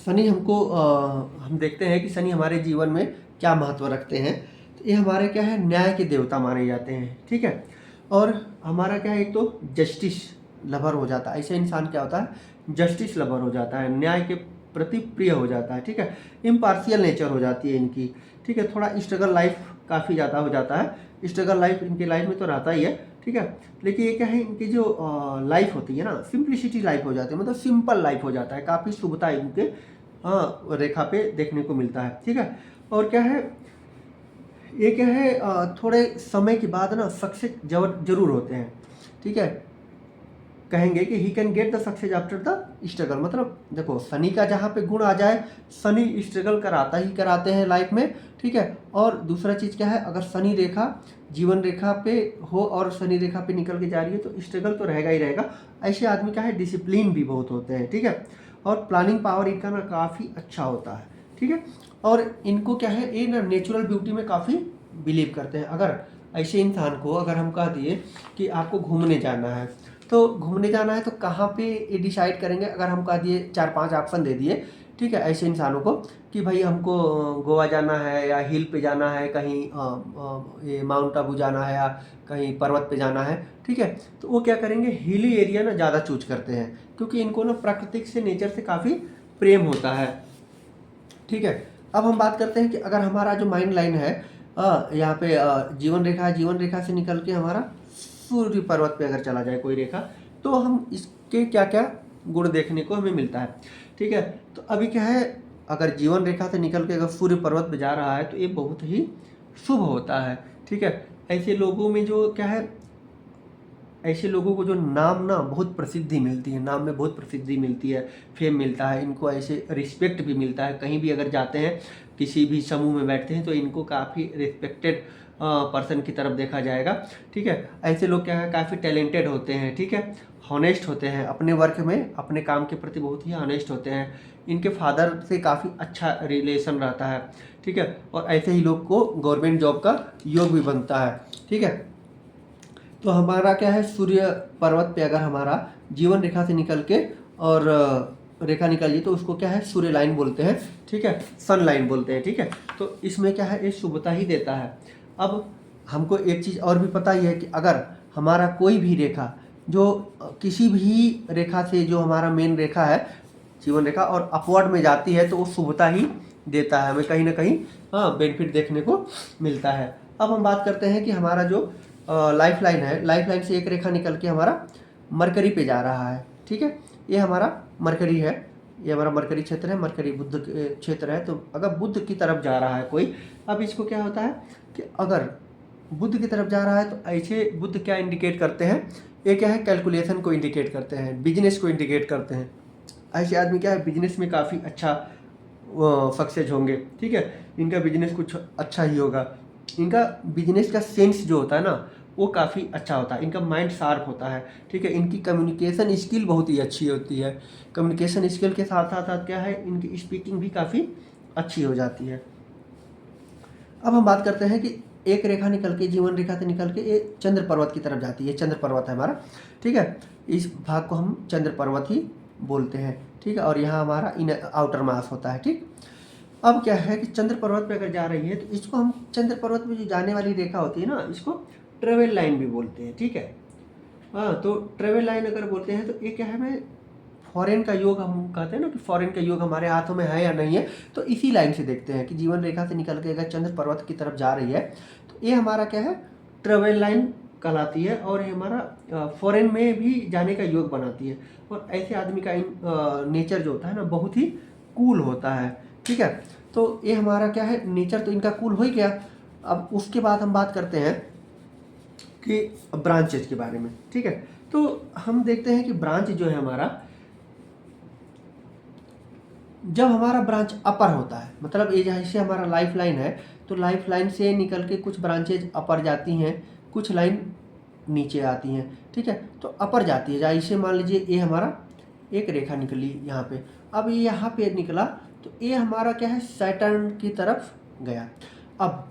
शनि हमको हम देखते हैं कि शनि हमारे जीवन में क्या महत्व रखते हैं। तो ये हमारे क्या है, न्याय के देवता माने जाते हैं, ठीक है। और हमारा क्या है, एक तो जस्टिस लवर हो जाता है। ऐसे इंसान क्या होता है, जस्टिस लवर हो जाता है, न्याय के प्रति प्रिय हो जाता है, ठीक है। इम्पार्शियल नेचर हो जाती है इनकी, ठीक है। थोड़ा स्ट्रगल लाइफ काफ़ी ज़्यादा हो जाता है, स्ट्रगल लाइफ इनकी लाइफ में तो रहता ही है, ठीक है। लेकिन ये क्या है, इनकी जो लाइफ होती है ना, सिंप्लिसिटी लाइफ हो जाती है, मतलब सिंपल लाइफ हो जाता है, काफ़ी शुभता इनके रेखा पे देखने को मिलता है। ठीक है, और क्या है, ये क्या है, थोड़े समय के बाद ना सक्सेस जरूर होते हैं। ठीक है, कहेंगे कि he can get the success after the struggle. मतलब देखो, शनि का जहाँ पे गुण आ जाए, शनि स्ट्रगल कराते हैं लाइफ में। ठीक है, और दूसरा चीज़ क्या है, अगर शनि रेखा जीवन रेखा पे हो और शनि रेखा पे निकल के जा रही है तो स्ट्रगल तो रहेगा ही रहेगा। ऐसे आदमी का है डिसिप्लिन भी बहुत होते हैं। ठीक है, और प्लानिंग पावर इनका ना काफ़ी अच्छा होता है। ठीक है, और इनको क्या है, ये ना नेचुरल ब्यूटी में काफ़ी बिलीव करते हैं। अगर ऐसे इंसान को अगर हम कह दिए कि आपको घूमने जाना है, तो घूमने जाना है तो कहाँ पे ये डिसाइड करेंगे। अगर हम कह दिए 4-5 ऑप्शन दे दिए, ठीक है, ऐसे इंसानों को कि भाई हमको गोवा जाना है या हिल पे जाना है, कहीं ये माउंट आबू जाना है या कहीं पर्वत पे जाना है। ठीक है, तो वो क्या करेंगे, हिली एरिया ना ज़्यादा चूज करते हैं, क्योंकि इनको ना प्राकृतिक से, नेचर से काफ़ी प्रेम होता है। ठीक है, अब हम बात करते हैं कि अगर हमारा जो माइंड लाइन है, यहाँ पे जीवन रेखा है, जीवन रेखा से निकल के हमारा सूर्य पर्वत पे अगर चला जाए कोई रेखा, तो हम इसके क्या क्या गुण देखने को हमें मिलता है। ठीक है, तो अभी क्या है, अगर जीवन रेखा से निकल के अगर सूर्य पर्वत पे जा रहा है तो ये बहुत ही शुभ होता है। ठीक है, ऐसे लोगों में जो क्या है, ऐसे लोगों को जो नाम ना बहुत प्रसिद्धि मिलती है, नाम में बहुत प्रसिद्धि मिलती है, फेम मिलता है, इनको ऐसे रिस्पेक्ट भी मिलता है। कहीं भी अगर जाते हैं, किसी भी समूह में बैठते हैं तो इनको काफ़ी रिस्पेक्टेड पर्सन की तरफ देखा जाएगा। ठीक है, ऐसे लोग क्या है, काफ़ी टैलेंटेड होते हैं। ठीक है, हॉनेस्ट होते हैं, अपने वर्क में, अपने काम के प्रति बहुत ही हॉनेस्ट होते हैं। इनके फादर से काफ़ी अच्छा रिलेशन रहता है। ठीक है, और ऐसे ही लोग को गवर्नमेंट जॉब का योग भी बनता है। ठीक है, तो हमारा क्या है, सूर्य पर्वत पे अगर हमारा जीवन रेखा से निकल के और रेखा निकालिए तो उसको क्या है, सूर्य लाइन बोलते हैं। ठीक है, सन लाइन बोलते हैं। ठीक है, तो इसमें क्या है, ये शुभता ही देता है। अब हमको एक चीज़ और भी पता ही है कि अगर हमारा कोई भी रेखा जो किसी भी रेखा से, जो हमारा मेन रेखा है जीवन रेखा, और अपवर्ड में जाती है तो वो शुभता ही देता है, हमें कहीं ना कहीं बेनिफिट देखने को मिलता है। अब हम बात करते हैं कि हमारा जो लाइफ लाइन है, लाइफ लाइन से एक रेखा निकल के हमारा मरकरी पे जा रहा है। ठीक है, ये हमारा मरकरी है, ये हमारा मरकरी क्षेत्र है, मरकरी बुध क्षेत्र है। तो अगर बुध की तरफ जा रहा है कोई, अब इसको क्या होता है कि अगर बुध की तरफ जा रहा है तो ऐसे बुध क्या इंडिकेट करते हैं, ये क्या है, कैलकुलेशन को इंडिकेट करते हैं, बिजनेस को इंडिकेट करते हैं। ऐसे आदमी क्या है, बिजनेस में काफ़ी अच्छा सक्सेस होंगे। ठीक है, इनका बिजनेस कुछ अच्छा ही होगा। इनका बिजनेस का सेंस जो होता है ना, वो काफ़ी अच्छा होता है, इनका माइंड शार्प होता है। ठीक है, इनकी कम्युनिकेशन स्किल बहुत ही अच्छी होती है। कम्युनिकेशन स्किल के साथ साथ साथ क्या है, इनकी स्पीकिंग भी काफ़ी अच्छी हो जाती है। अब हम बात करते हैं कि एक रेखा निकल के, जीवन रेखा से निकल के ये चंद्र पर्वत की तरफ जाती है। चंद्र पर्वत है हमारा। ठीक है, इस भाग को हम चंद्र पर्वत ही बोलते हैं। ठीक है, और यहाँ हमारा इन आउटर मास होता है। ठीक, अब क्या है कि चंद्र पर्वत पे अगर जा रही है तो इसको हम, चंद्र पर्वत में जो जाने वाली रेखा होती है ना, इसको ट्रेवल लाइन भी बोलते हैं। ठीक है, हाँ, तो ट्रेवल लाइन अगर बोलते हैं तो ये क्या है, मैं फॉरेन का योग, हम कहते हैं ना कि फॉरेन का योग हमारे हाथों में है या नहीं है, तो इसी लाइन से देखते हैं कि जीवन रेखा से निकल के अगर चंद्र पर्वत की तरफ जा रही है तो ये हमारा क्या है, ट्रेवल लाइन कहलाती है, और ये हमारा फॉरेन में भी जाने का योग बनाती है। और ऐसे आदमी का नेचर जो होता है ना, बहुत ही कूल होता है। ठीक है, तो ये हमारा क्या है, नेचर तो इनका कूल हो ही गया। अब उसके बाद हम बात करते हैं कि ब्रांचेज के बारे में। ठीक है, तो हम देखते हैं कि ब्रांच जो है हमारा, जब हमारा ब्रांच अपर होता है, मतलब ये जैसे हमारा लाइफ लाइन है, तो लाइफ लाइन से निकल के कुछ ब्रांचेज अपर जाती हैं, कुछ लाइन नीचे आती हैं। ठीक है, तो अपर जाती है, जैसे मान लीजिए ये हमारा एक रेखा निकली यहाँ पे, अब ये यहाँ पे निकला तो ये हमारा क्या है, सैटर्न की तरफ गया। अब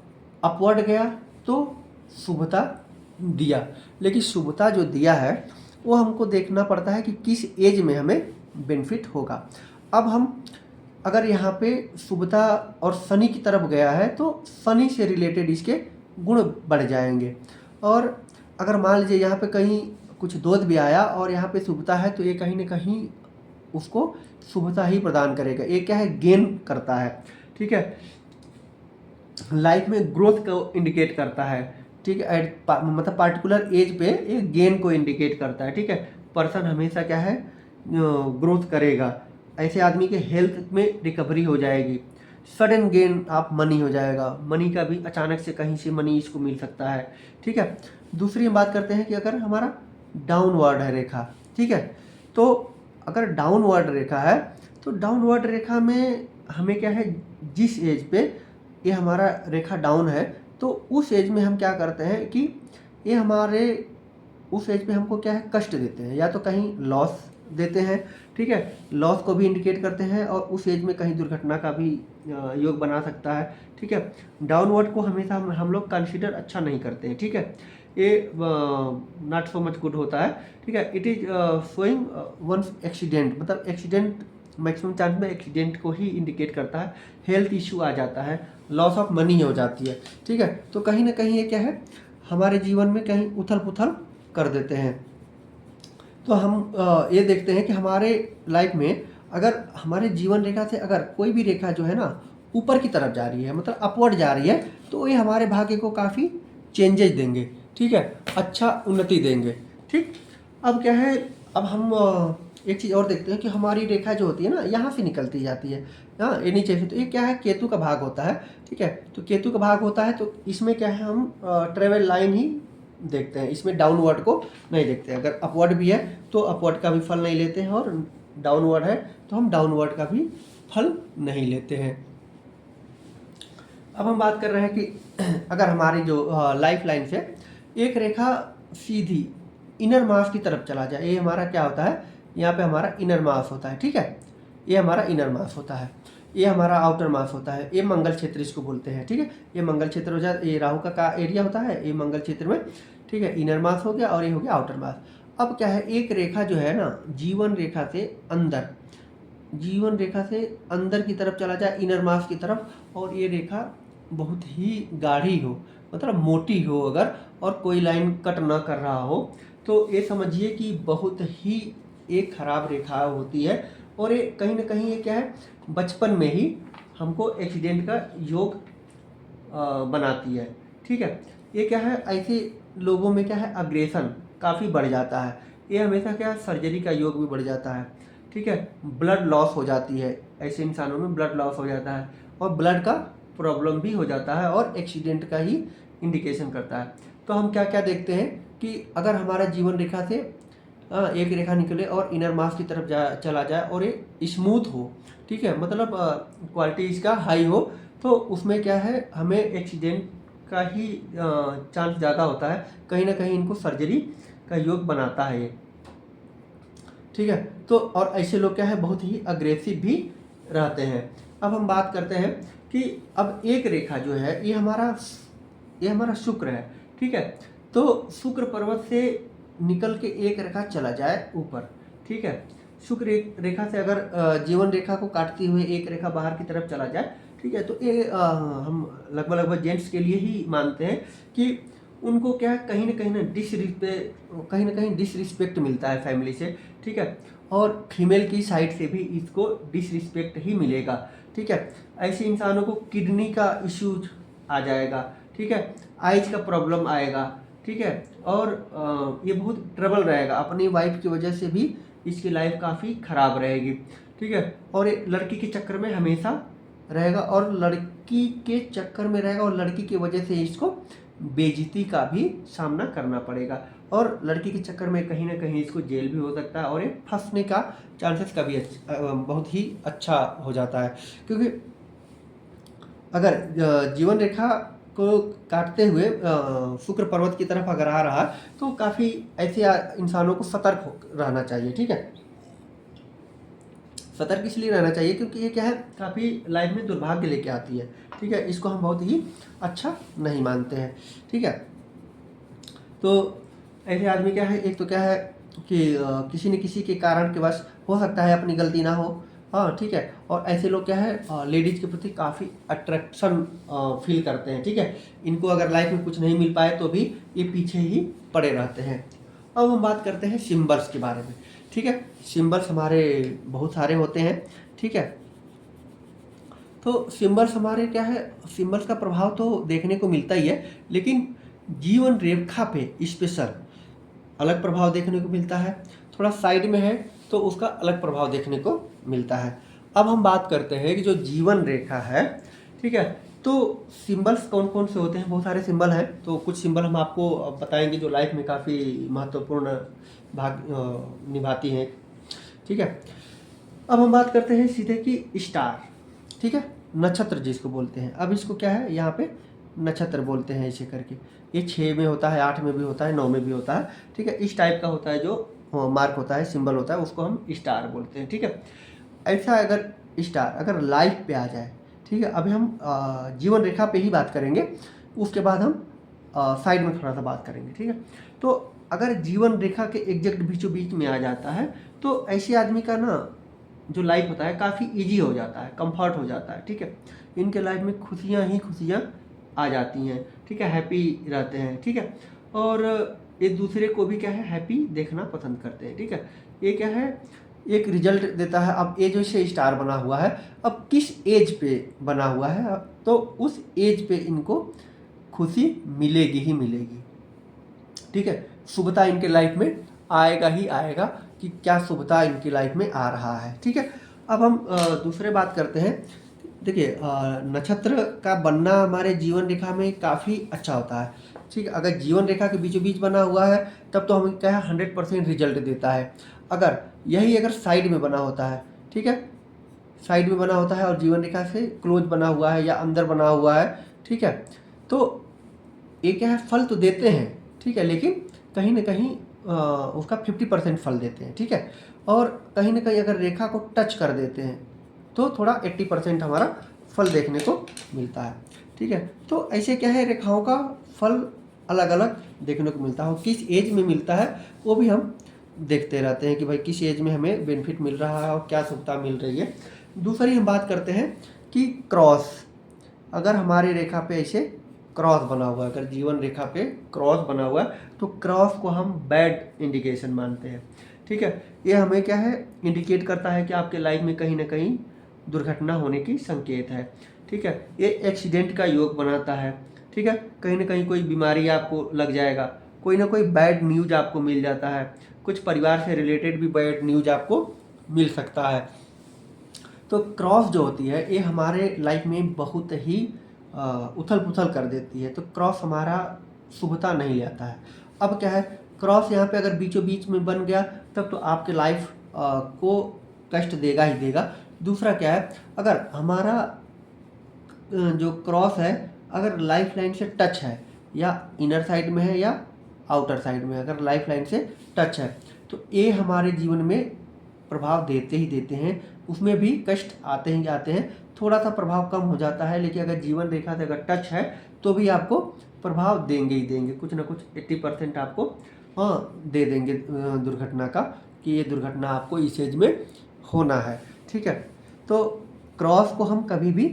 अपवर्ड गया तो शुभता दिया, लेकिन शुभता जो दिया है वो हमको देखना पड़ता है कि किस एज में हमें बेनिफिट होगा। अब हम अगर यहाँ पे शुभता और शनि की तरफ गया है तो शनि से रिलेटेड इसके गुण बढ़ जाएंगे। और अगर मान लीजिए यहाँ पे कहीं कुछ दोष भी आया और यहाँ पे शुभता है, तो ये कहीं ना कहीं उसको शुभता ही प्रदान करेगा। ये क्या है, गेन करता है। ठीक है, लाइफ में ग्रोथ को इंडिकेट करता है। ठीक है, मतलब पार्टिकुलर एज पे एक गेन को इंडिकेट करता है। ठीक है, पर्सन हमेशा क्या है, ग्रोथ करेगा। ऐसे आदमी के हेल्थ में रिकवरी हो जाएगी। सडन गेन आप मनी हो जाएगा, मनी का भी अचानक से कहीं से मनी इसको मिल सकता है। ठीक है, दूसरी हम बात करते हैं कि अगर हमारा डाउनवर्ड है रेखा, ठीक है, तो अगर डाउनवर्ड रेखा है तो डाउनवर्ड रेखा में हमें क्या है, जिस एज पे ये हमारा रेखा डाउन है तो उस एज में हम क्या करते हैं कि ये हमारे उस एज पे हमको क्या है, कष्ट देते हैं, या तो कहीं लॉस देते हैं, ठीक है, लॉस को भी इंडिकेट करते हैं, और उस एज में कहीं दुर्घटना का भी योग बना सकता है। ठीक है, डाउनवर्ड को हमेशा हम लोग कंसिडर अच्छा नहीं करते हैं। ठीक है, ये नॉट सो मच गुड होता है। ठीक है, it is showing once accident, मतलब एक्सीडेंट मैक्सिमम चांस में एक्सीडेंट को ही इंडिकेट करता है, हेल्थ इशू आ जाता है, लॉस ऑफ मनी हो जाती है। ठीक है, तो कहीं ना कहीं ये क्या है, हमारे जीवन में कहीं उथल पुथल कर देते हैं। तो हम ये देखते हैं कि हमारे लाइफ में अगर हमारे जीवन रेखा से अगर कोई भी रेखा जो है ना ऊपर की तरफ जा रही है, मतलब अपवर्ड जा रही है, तो ये हमारे भाग्य को काफ़ी चेंजेस देंगे। ठीक है, अच्छा उन्नति देंगे। ठीक, अब क्या है, अब हम एक चीज़ और देखते हैं कि हमारी रेखा जो होती है ना यहाँ से निकलती जाती है, हाँ, ये नीचे से, तो ये क्या है, केतु का भाग होता है। ठीक है, तो केतु का भाग होता है, तो इसमें क्या है, हम ट्रेवल लाइन ही देखते हैं, इसमें डाउनवर्ड को नहीं देखते हैं। अगर अपवर्ड भी है तो अपवर्ड का भी फल नहीं लेते हैं, और डाउनवर्ड है तो हम डाउनवर्ड का भी फल नहीं लेते हैं। अब हम बात कर रहे हैं कि अगर हमारी जो लाइफ लाइन से एक रेखा सीधी इनर मास की तरफ चला जाए, ये हमारा क्या होता है, यहाँ पे हमारा इनर मास होता है। ठीक है, ये हमारा इनर मास होता है, ये हमारा आउटर मास होता है, ये मंगल क्षेत्र इसको बोलते हैं। ठीक है, ये मंगल क्षेत्र हो जाए, ये राहु का एरिया होता है, ये मंगल क्षेत्र में। ठीक है, इनर मास हो गया और ये हो गया आउटर मास। अब क्या है, एक रेखा जो है ना जीवन रेखा से अंदर, जीवन रेखा से अंदर की तरफ चला जाए, इनर मास की तरफ, और ये रेखा बहुत ही गाढ़ी हो, मतलब मोटी हो अगर, और कोई लाइन कट ना कर रहा हो, तो ये समझिए कि बहुत ही एक खराब रेखा होती है। और ये कहीं ना कहीं ये क्या है, बचपन में ही हमको एक्सीडेंट का योग बनाती है। ठीक है, ये क्या है, ऐसे लोगों में क्या है, अग्रेशन काफ़ी बढ़ जाता है, ये हमेशा क्या है, सर्जरी का योग भी बढ़ जाता है। ठीक है, ब्लड लॉस हो जाती है, ऐसे इंसानों में ब्लड लॉस हो जाता है, और ब्लड का प्रॉब्लम भी हो जाता है, और एक्सीडेंट का ही इंडिकेशन करता है। तो हम क्या क्या देखते हैं कि अगर हमारा जीवन रेखा से एक रेखा निकले और इनर मास की तरफ चला जाए, और ये स्मूथ हो, ठीक है, मतलब क्वालिटी इसका हाई हो, तो उसमें क्या है, हमें एक्सीडेंट का ही चांस ज़्यादा होता है, कहीं ना कहीं इनको सर्जरी का योग बनाता है ये। ठीक है, तो और ऐसे लोग क्या है, बहुत ही अग्रेसिव भी रहते हैं। अब हम बात करते हैं कि अब एक रेखा जो है, ये हमारा शुक्र है। ठीक है, तो शुक्र पर्वत से निकल के एक रेखा चला जाए ऊपर। ठीक है, शुक्र रेखा से अगर जीवन रेखा को काटती हुए एक रेखा बाहर की तरफ चला जाए, ठीक है, तो ये हम लगभग जेंट्स के लिए ही मानते हैं कि उनको क्या है, कहीं ना कहीं डिसरिस्पेक्ट मिलता है फैमिली से। ठीक है, और फीमेल की साइड से भी इसको डिसरिस्पेक्ट ही मिलेगा। ठीक है, ऐसे इंसानों को किडनी का इश्यूज आ जाएगा। ठीक है, आइज का प्रॉब्लम आएगा। ठीक है, और ये बहुत ट्रबल रहेगा, अपनी वाइफ की वजह से भी इसकी लाइफ काफ़ी ख़राब रहेगी। ठीक है, और ये लड़की के चक्कर में हमेशा रहेगा, और लड़की के चक्कर में रहेगा, और लड़की की वजह से इसको बेइज्जती का भी सामना करना पड़ेगा, और लड़की के चक्कर में कहीं ना कहीं इसको जेल भी हो सकता है, और ये फंसने का चांसेस का भी बहुत ही अच्छा हो जाता है। क्योंकि अगर जीवन रेखा को काटते हुए शुक्र पर्वत की तरफ अगर आ रहा है, तो काफ़ी ऐसे इंसानों को सतर्क रहना चाहिए। ठीक है, सतर्क इसलिए रहना चाहिए क्योंकि ये क्या है, काफ़ी लाइफ में दुर्भाग्य लेके आती है। ठीक है, इसको हम बहुत ही अच्छा नहीं मानते हैं। ठीक है, तो ऐसे आदमी क्या है, एक तो क्या है कि किसी न किसी के कारण के वश हो सकता है, अपनी गलती ना हो, हाँ, ठीक है, और ऐसे लोग क्या है, लेडीज़ के प्रति काफ़ी अट्रैक्शन फील करते हैं। ठीक है, इनको अगर लाइफ में कुछ नहीं मिल पाए तो भी ये पीछे ही पड़े रहते हैं। अब हम बात करते हैं सिम्बल्स के बारे में। ठीक है, सिम्बल्स हमारे बहुत सारे होते हैं। ठीक है, तो सिम्बल्स हमारे क्या है, सिम्बल्स का प्रभाव तो देखने को मिलता ही है, लेकिन जीवन रेखा पे स्पेशल अलग प्रभाव देखने को मिलता है। थोड़ा साइड में है तो उसका अलग प्रभाव देखने को मिलता है। अब हम बात करते हैं कि जो जीवन रेखा है, ठीक है, तो सिंबल्स कौन कौन से होते हैं। बहुत सारे सिंबल हैं, तो कुछ सिंबल हम आपको बताएंगे जो लाइफ में काफ़ी महत्वपूर्ण भाग निभाती हैं, ठीक है। अब हम बात करते हैं सीधे कि स्टार, ठीक है, नक्षत्र जिसको बोलते हैं। अब इसको क्या है, यहाँ पे नक्षत्र बोलते हैं ऐसे करके। ये 6 में होता है, 8 में भी होता है, 9 में भी होता है, ठीक है। इस टाइप का होता है जो मार्क होता है, सिंबल होता है, उसको हम स्टार बोलते हैं, ठीक है। ऐसा अगर स्टार अगर लाइफ पे आ जाए, ठीक है। अभी हम जीवन रेखा पे ही बात करेंगे, उसके बाद हम साइड में थोड़ा सा बात करेंगे, ठीक है। तो अगर जीवन रेखा के एग्जैक्ट बीचों बीच में आ जाता है तो ऐसे आदमी का ना जो लाइफ होता है काफ़ी इजी हो जाता है, कंफर्ट हो जाता है, ठीक है। इनके लाइफ में खुशियाँ ही खुशियाँ आ जाती हैं, ठीक है, हैप्पी रहते हैं, ठीक है। और एक दूसरे को भी क्या है, हैप्पी देखना पसंद करते हैं, ठीक है। ये क्या है, एक रिजल्ट देता है। अब ये जो से स्टार बना हुआ है, अब किस एज पे बना हुआ है, तो उस एज पे इनको खुशी मिलेगी ही मिलेगी, ठीक है। शुभता इनके लाइफ में आएगा ही आएगा कि क्या शुभता इनकी लाइफ में आ रहा है, ठीक है। अब हम दूसरे बात करते हैं। देखिए नक्षत्र का बनना हमारे जीवन रेखा में काफ़ी अच्छा होता है, ठीक है। अगर जीवन रेखा के बीचों बीच बना हुआ है तब तो हमें क्या है 100% रिजल्ट देता है। अगर साइड में बना होता है, ठीक है, साइड में बना होता है और जीवन रेखा से क्लोज बना हुआ है या अंदर बना हुआ है, ठीक है, तो ये क्या है, फल तो देते हैं, ठीक है, लेकिन कहीं ना कहीं उसका 50% फल देते हैं, ठीक है। और कहीं ना कहीं अगर रेखा को टच कर देते हैं तो थोड़ा 80% हमारा फल देखने को मिलता है, ठीक है। तो ऐसे क्या है, रेखाओं का फल अलग अलग देखने को मिलता है, किस एज में मिलता है वो भी हम देखते रहते हैं कि भाई किस एज में हमें बेनिफिट मिल रहा है और क्या सुविधा मिल रही है। दूसरी हम बात करते हैं कि क्रॉस, अगर हमारी रेखा पे ऐसे क्रॉस बना हुआ है, अगर जीवन रेखा पे क्रॉस बना हुआ है तो क्रॉस को हम बैड इंडिकेशन मानते हैं, ठीक है। ये हमें क्या है, इंडिकेट करता है कि आपके लाइफ में कहीं ना कहीं दुर्घटना होने की संकेत है, ठीक है। ये एक्सीडेंट का योग बनाता है, ठीक है। कहीं ना कहीं कोई बीमारी आपको लग जाएगा, कोई ना कोई बैड न्यूज आपको मिल जाता है, कुछ परिवार से रिलेटेड भी बैड न्यूज आपको मिल सकता है। तो क्रॉस जो होती है ये हमारे लाइफ में बहुत ही उथल पुथल कर देती है, तो क्रॉस हमारा शुभता नहीं लाता है। अब क्या है, क्रॉस यहाँ पे अगर बीचों बीच में बन गया तब तो आपके लाइफ को कष्ट देगा ही देगा। दूसरा क्या है, अगर हमारा जो क्रॉस है अगर लाइफ लाइन से टच है, या इनर साइड में है या आउटर साइड में, अगर लाइफ लाइन से टच है तो ये हमारे जीवन में प्रभाव देते ही देते हैं, उसमें भी कष्ट आते ही आते हैं। थोड़ा सा प्रभाव कम हो जाता है, लेकिन अगर जीवन रेखा से अगर टच है तो भी आपको प्रभाव देंगे ही देंगे, कुछ ना कुछ 80% आपको दे देंगे दुर्घटना का, कि ये दुर्घटना आपको इस एज में होना है, ठीक है। तो क्रॉस को हम कभी भी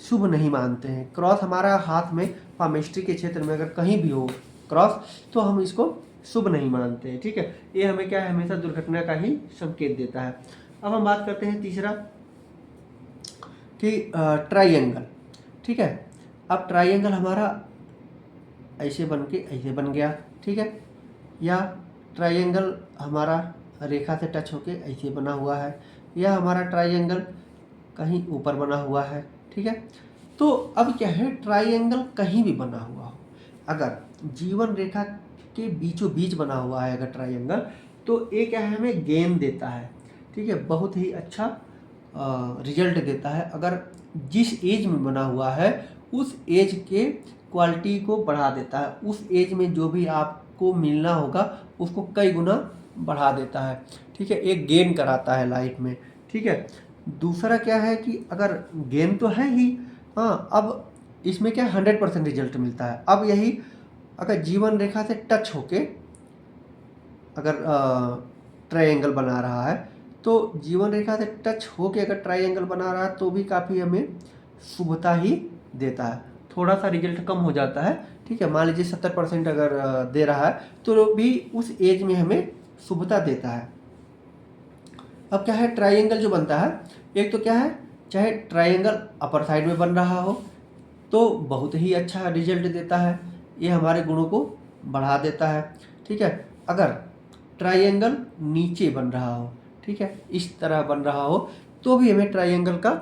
शुभ नहीं मानते हैं। क्रॉस हमारा हाथ में पामिस्ट्री के क्षेत्र में अगर कहीं भी हो क्रॉस तो हम इसको शुभ नहीं मानते हैं, ठीक है। ये हमें क्या है, हमेशा दुर्घटना का ही संकेत देता है। अब हम बात करते हैं तीसरा कि ट्राइंगल, ठीक है। अब ट्राइंगल हमारा ऐसे बन के ऐसे बन गया, ठीक है, या ट्राइंगल हमारा रेखा से टच होके ऐसे बना हुआ है, या हमारा ट्राइंगल कहीं ऊपर बना हुआ है, ठीक है। तो अब क्या है, ट्राइंगल कहीं भी बना हुआ हो, अगर जीवन रेखा के बीचों बीच बना हुआ है अगर ट्राइंगल, तो ये क्या है, हमें गेन देता है, ठीक है, बहुत ही अच्छा रिजल्ट देता है। अगर जिस एज में बना हुआ है उस एज के क्वालिटी को बढ़ा देता है, उस एज में जो भी आपको मिलना होगा उसको कई गुना बढ़ा देता है, ठीक है, एक गेन कराता है लाइफ में, ठीक है। दूसरा क्या है कि अगर गेन तो है ही, हाँ, अब इसमें क्या 100% रिजल्ट मिलता है। अब यही अगर जीवन रेखा से टच होके अगर ट्रायंगल बना रहा है, तो जीवन रेखा से टच होके अगर ट्रायंगल बना रहा है तो भी काफ़ी हमें शुभता ही देता है। थोड़ा सा रिजल्ट कम हो जाता है, ठीक है, मान लीजिए 70% अगर दे रहा है तो भी उस एज में हमें शुभता देता है। अब क्या है, ट्रायंगल जो बनता है, एक तो क्या है, चाहे ट्रायंगल अपर साइड में बन रहा हो तो बहुत ही अच्छा रिजल्ट देता है, ये हमारे गुणों को बढ़ा देता है, ठीक है। अगर ट्रायंगल नीचे बन रहा हो, ठीक है, इस तरह बन रहा हो तो भी हमें ट्रायंगल का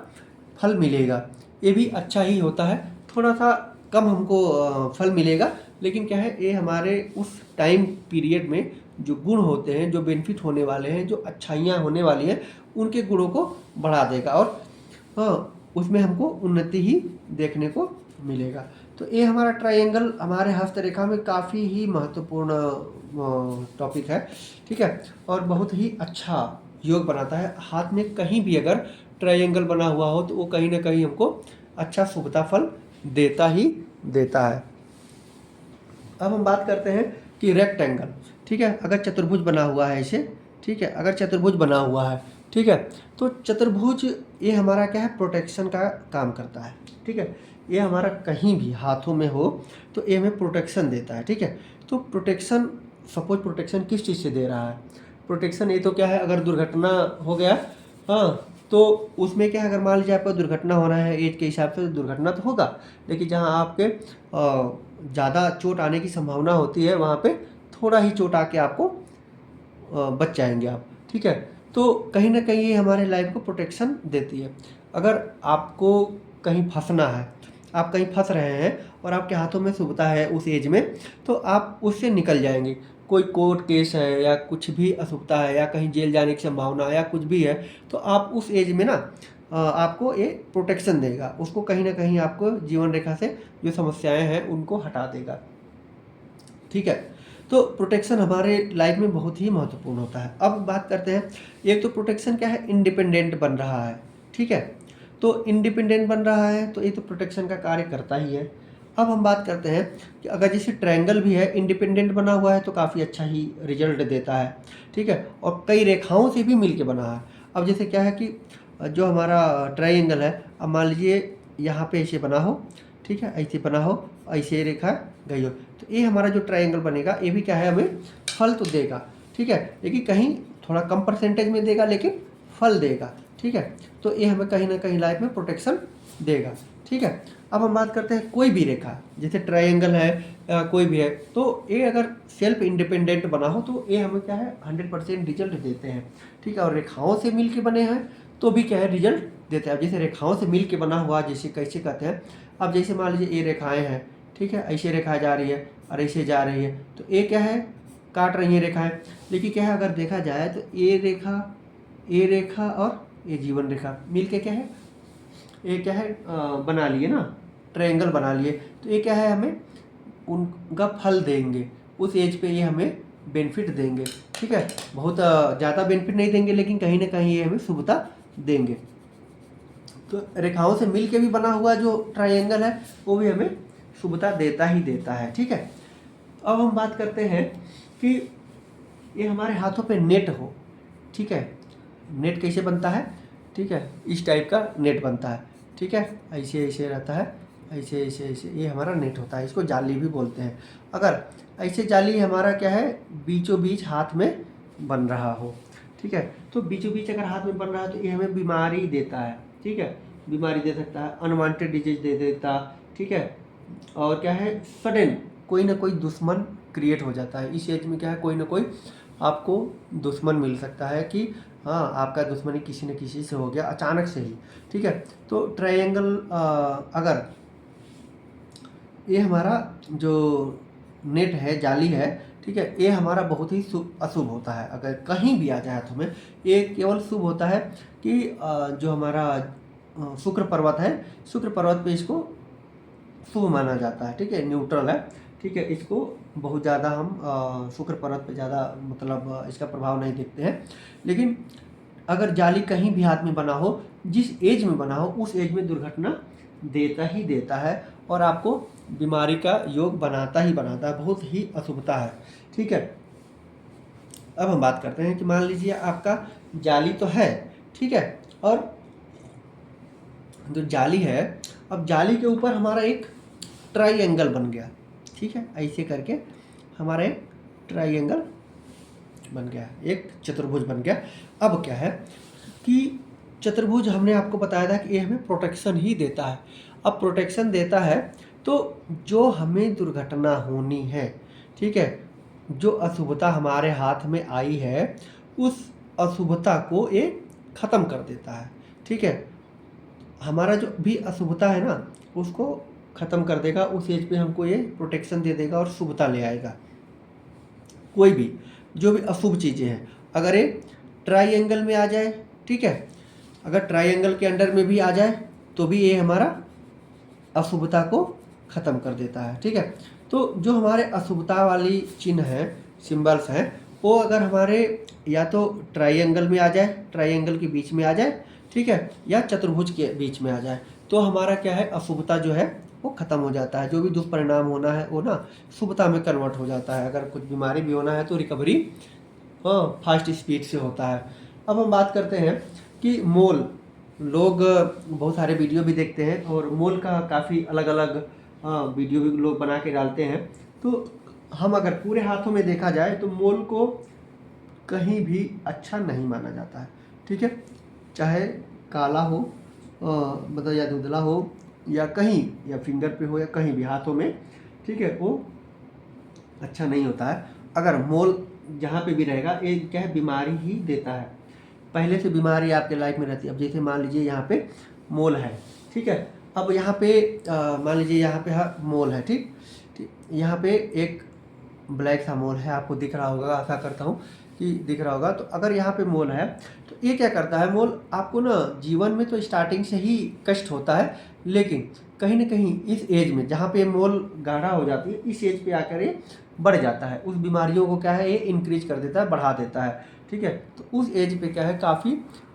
फल मिलेगा। ये भी अच्छा ही होता है, थोड़ा सा कम हमको फल मिलेगा, लेकिन क्या है, ये हमारे उस टाइम पीरियड में जो गुण होते हैं, जो बेनिफिट होने वाले हैं, जो अच्छाइयाँ होने वाली हैं, उनके गुणों को बढ़ा देगा और उसमें हमको उन्नति ही देखने को मिलेगा। तो ये हमारा ट्रायंगल हमारे हस्तरेखा में काफ़ी ही महत्वपूर्ण टॉपिक है, ठीक है, और बहुत ही अच्छा योग बनाता है। हाथ में कहीं भी अगर ट्रायंगल बना हुआ हो तो वो कहीं ना कहीं हमको अच्छा शुभता फल देता ही देता है। अब हम बात करते हैं कि रेक्टेंगल, ठीक है, अगर चतुर्भुज बना हुआ है इसे, ठीक है, अगर चतुर्भुज बना हुआ है, ठीक है, तो चतुर्भुज ये हमारा क्या है, प्रोटेक्शन का काम करता है, ठीक है, ये हमारा कहीं भी हाथों में हो तो ये हमें प्रोटेक्शन देता है, ठीक है। तो प्रोटेक्शन, सपोज प्रोटेक्शन किस चीज़ से दे रहा है, प्रोटेक्शन ये तो क्या है, अगर दुर्घटना हो गया, हाँ, तो उसमें क्या है, अगर मान लीजिए आपका दुर्घटना हो रहा है एज के हिसाब से, तो दुर्घटना तो होगा, लेकिन जहाँ आपके ज़्यादा चोट आने की संभावना होती है वहाँ पे थोड़ा ही चोट आके आपको बच जाएंगे आप, ठीक है। तो कहीं ना कहीं ये हमारे लाइफ को प्रोटेक्शन देती है। अगर आपको कहीं फंसना है, आप कहीं फंस रहे हैं और आपके हाथों में शुभता है उस एज में, तो आप उससे निकल जाएंगे। कोई कोर्ट केस है या कुछ भी अशुभता है या कहीं जेल जाने की संभावना या कुछ भी है, तो आप उस एज में ना आपको ये प्रोटेक्शन देगा, उसको कहीं ना कहीं आपको जीवन रेखा से जो समस्याएं हैं उनको हटा देगा, ठीक है। तो प्रोटेक्शन हमारे लाइफ में बहुत ही महत्वपूर्ण होता है। अब बात करते हैं, एक तो प्रोटेक्शन क्या है, इंडिपेंडेंट बन रहा है, ठीक है, तो इंडिपेंडेंट बन रहा है तो ये तो प्रोटेक्शन का कार्य करता ही है। अब हम बात करते हैं कि अगर जैसे ट्रायंगल भी है, इंडिपेंडेंट बना हुआ है तो काफ़ी अच्छा ही रिजल्ट देता है, ठीक है, और कई रेखाओं से भी मिलके बना है। अब जैसे क्या है कि जो हमारा ट्रायंगल है, अब मान लीजिए यहाँ पे ऐसे बना हो, ठीक है, ऐसे बना हो, ऐसे रेखा गई हो, तो ये हमारा जो ट्रायंगल बनेगा ये भी क्या है, हमें फल तो देगा, ठीक है, लेकिन कहीं थोड़ा कम परसेंटेज में देगा लेकिन फल देगा, ठीक है। तो ये हमें कहीं ना कहीं लाइफ में प्रोटेक्शन देगा, ठीक है। अब हम बात करते हैं कोई भी रेखा, जैसे ट्रायंगल है कोई भी है, तो ये अगर सेल्फ इंडिपेंडेंट बना हो तो ये हमें क्या है 100% रिजल्ट देते हैं, ठीक है। और रेखाओं से मिल के बने हैं तो भी क्या है, रिजल्ट देते हैं। अब जैसे रेखाओं से मिल के बना हुआ, जैसे कैसे कहते हैं, अब जैसे मान लीजिए ये रेखाएं हैं, ठीक है, ऐसे रेखा जा रही है और ऐसे जा रही है, तो ये क्या है, काट रही है रेखाएं, लेकिन क्या है, अगर देखा जाए तो ये रेखा और ये जीवन रेखा मिलके क्या है, ये क्या है बना लिए ना, ट्रायंगल बना लिए, तो ये क्या है, हमें उनका फल देंगे उस एज पे, ये हमें बेनिफिट देंगे, ठीक है। बहुत ज़्यादा बेनिफिट नहीं देंगे लेकिन कहीं ना कहीं ये हमें शुभता देंगे। तो रेखाओं से मिल के भी बना हुआ जो ट्रायंगल है वो भी हमें शुभता देता ही देता है, ठीक है। अब हम बात करते हैं कि ये हमारे हाथों पे नेट हो, ठीक है, नेट कैसे बनता है, ठीक है, इस टाइप का नेट बनता है, ठीक है, ऐसे ऐसे रहता है, ऐसे ऐसे ऐसे, ये हमारा नेट होता है, इसको जाली भी बोलते हैं। अगर ऐसे जाली हमारा क्या है, बीचों बीच हाथ में बन रहा हो, ठीक है, तो बीचों बीच अगर हाथ में बन रहा है तो ये हमें बीमारी देता है, ठीक है, बीमारी दे सकता है, अनवांटेड डिजीज दे देता, ठीक है, और क्या है, सडन कोई ना कोई दुश्मन क्रिएट हो जाता है। इस एज में क्या है, कोई ना कोई आपको दुश्मन मिल सकता है कि हाँ, आपका दुश्मनी किसी न किसी से हो गया अचानक से ही, ठीक है। तो ट्रायंगल अगर ये हमारा जो नेट है, जाली है, ठीक है, ये हमारा बहुत ही अशुभ होता है। अगर कहीं भी आ जाए हाथों में, ये केवल शुभ होता है कि जो हमारा शुक्र पर्वत है, शुक्र पर्वत पे इसको शुभ माना जाता है, ठीक है, न्यूट्रल है, ठीक है, इसको बहुत ज़्यादा हम शुक्र पर्वत पे ज़्यादा मतलब इसका प्रभाव नहीं देखते हैं। लेकिन अगर जाली कहीं भी हाथ में बना हो, जिस एज में बना हो, उस एज में दुर्घटना देता ही देता है और आपको बीमारी का योग बनाता ही बनाता है, बहुत ही अशुभता है, ठीक है। अब हम बात करते हैं कि मान लीजिए आपका जाली तो है, ठीक है, और जो जाली है, अब जाली के ऊपर हमारा एक ट्रायंगल बन गया, ठीक है, ऐसे करके हमारा एक ट्रायंगल बन गया, एक चतुर्भुज बन गया। अब क्या है कि चतुर्भुज हमने आपको बताया था कि ये हमें प्रोटेक्शन ही देता है। अब प्रोटेक्शन देता है तो जो हमें दुर्घटना होनी है, ठीक है, जो अशुभता हमारे हाथ में आई है, उस अशुभता को ये ख़त्म कर देता है, ठीक है। हमारा जो भी अशुभता है ना उसको ख़त्म कर देगा, उस एज पे हमको ये प्रोटेक्शन दे देगा और शुभता ले आएगा। कोई भी जो भी अशुभ चीज़ें हैं अगर ये ट्राइंगल में आ जाए, ठीक है, अगर ट्राइंगल के अंडर में भी आ जाए तो भी ये हमारा अशुभता को ख़त्म कर देता है, ठीक है। तो जो हमारे अशुभता वाली चिन्ह हैं, सिंबल्स हैं, वो अगर हमारे या तो ट्राइंगल में आ जाए, ट्राइंगल के बीच में आ जाए, ठीक है, या चतुर्भुज के बीच में आ जाए, तो हमारा क्या है, अशुभता जो है वो ख़त्म हो जाता है। जो भी दुष्परिणाम होना है वो ना शुभता में कन्वर्ट हो जाता है। अगर कुछ बीमारी भी होना है तो रिकवरी फास्ट स्पीड से होता है। अब हम बात करते हैं कि मोल, लोग बहुत सारे वीडियो भी देखते हैं और मोल का काफ़ी अलग अलग वीडियो भी लोग बना के डालते हैं। तो हम अगर पूरे हाथों में देखा जाए तो मोल को कहीं भी अच्छा नहीं माना जाता है, ठीक है। चाहे काला हो मतलब या धुंधला हो या कहीं या फिंगर पे हो या कहीं भी हाथों में, ठीक है, वो अच्छा नहीं होता है। अगर मोल जहाँ पे भी रहेगा ये क्या है, बीमारी ही देता है। पहले से बीमारी आपके लाइफ में रहती है। अब जैसे मान लीजिए यहाँ पे मोल है, ठीक है, अब यहाँ पे मान लीजिए यहाँ पे मोल है, ठीक ठीक, यहाँ पे एक ब्लैक सा मोल है, आपको दिख रहा होगा, आशा करता हूँ कि दिख रहा होगा। तो अगर यहाँ पे मोल है तो ये क्या करता है, मोल आपको ना जीवन में तो स्टार्टिंग से ही कष्ट होता है, लेकिन कहीं ना कहीं इस एज में जहाँ पे मोल गाढ़ा हो जाती है, इस एज पे आकर ये बढ़ जाता है। उस बीमारियों को क्या है, ये इंक्रीज कर देता है, बढ़ा देता है, ठीक है। तो उस एज पे क्या है, काफ़ी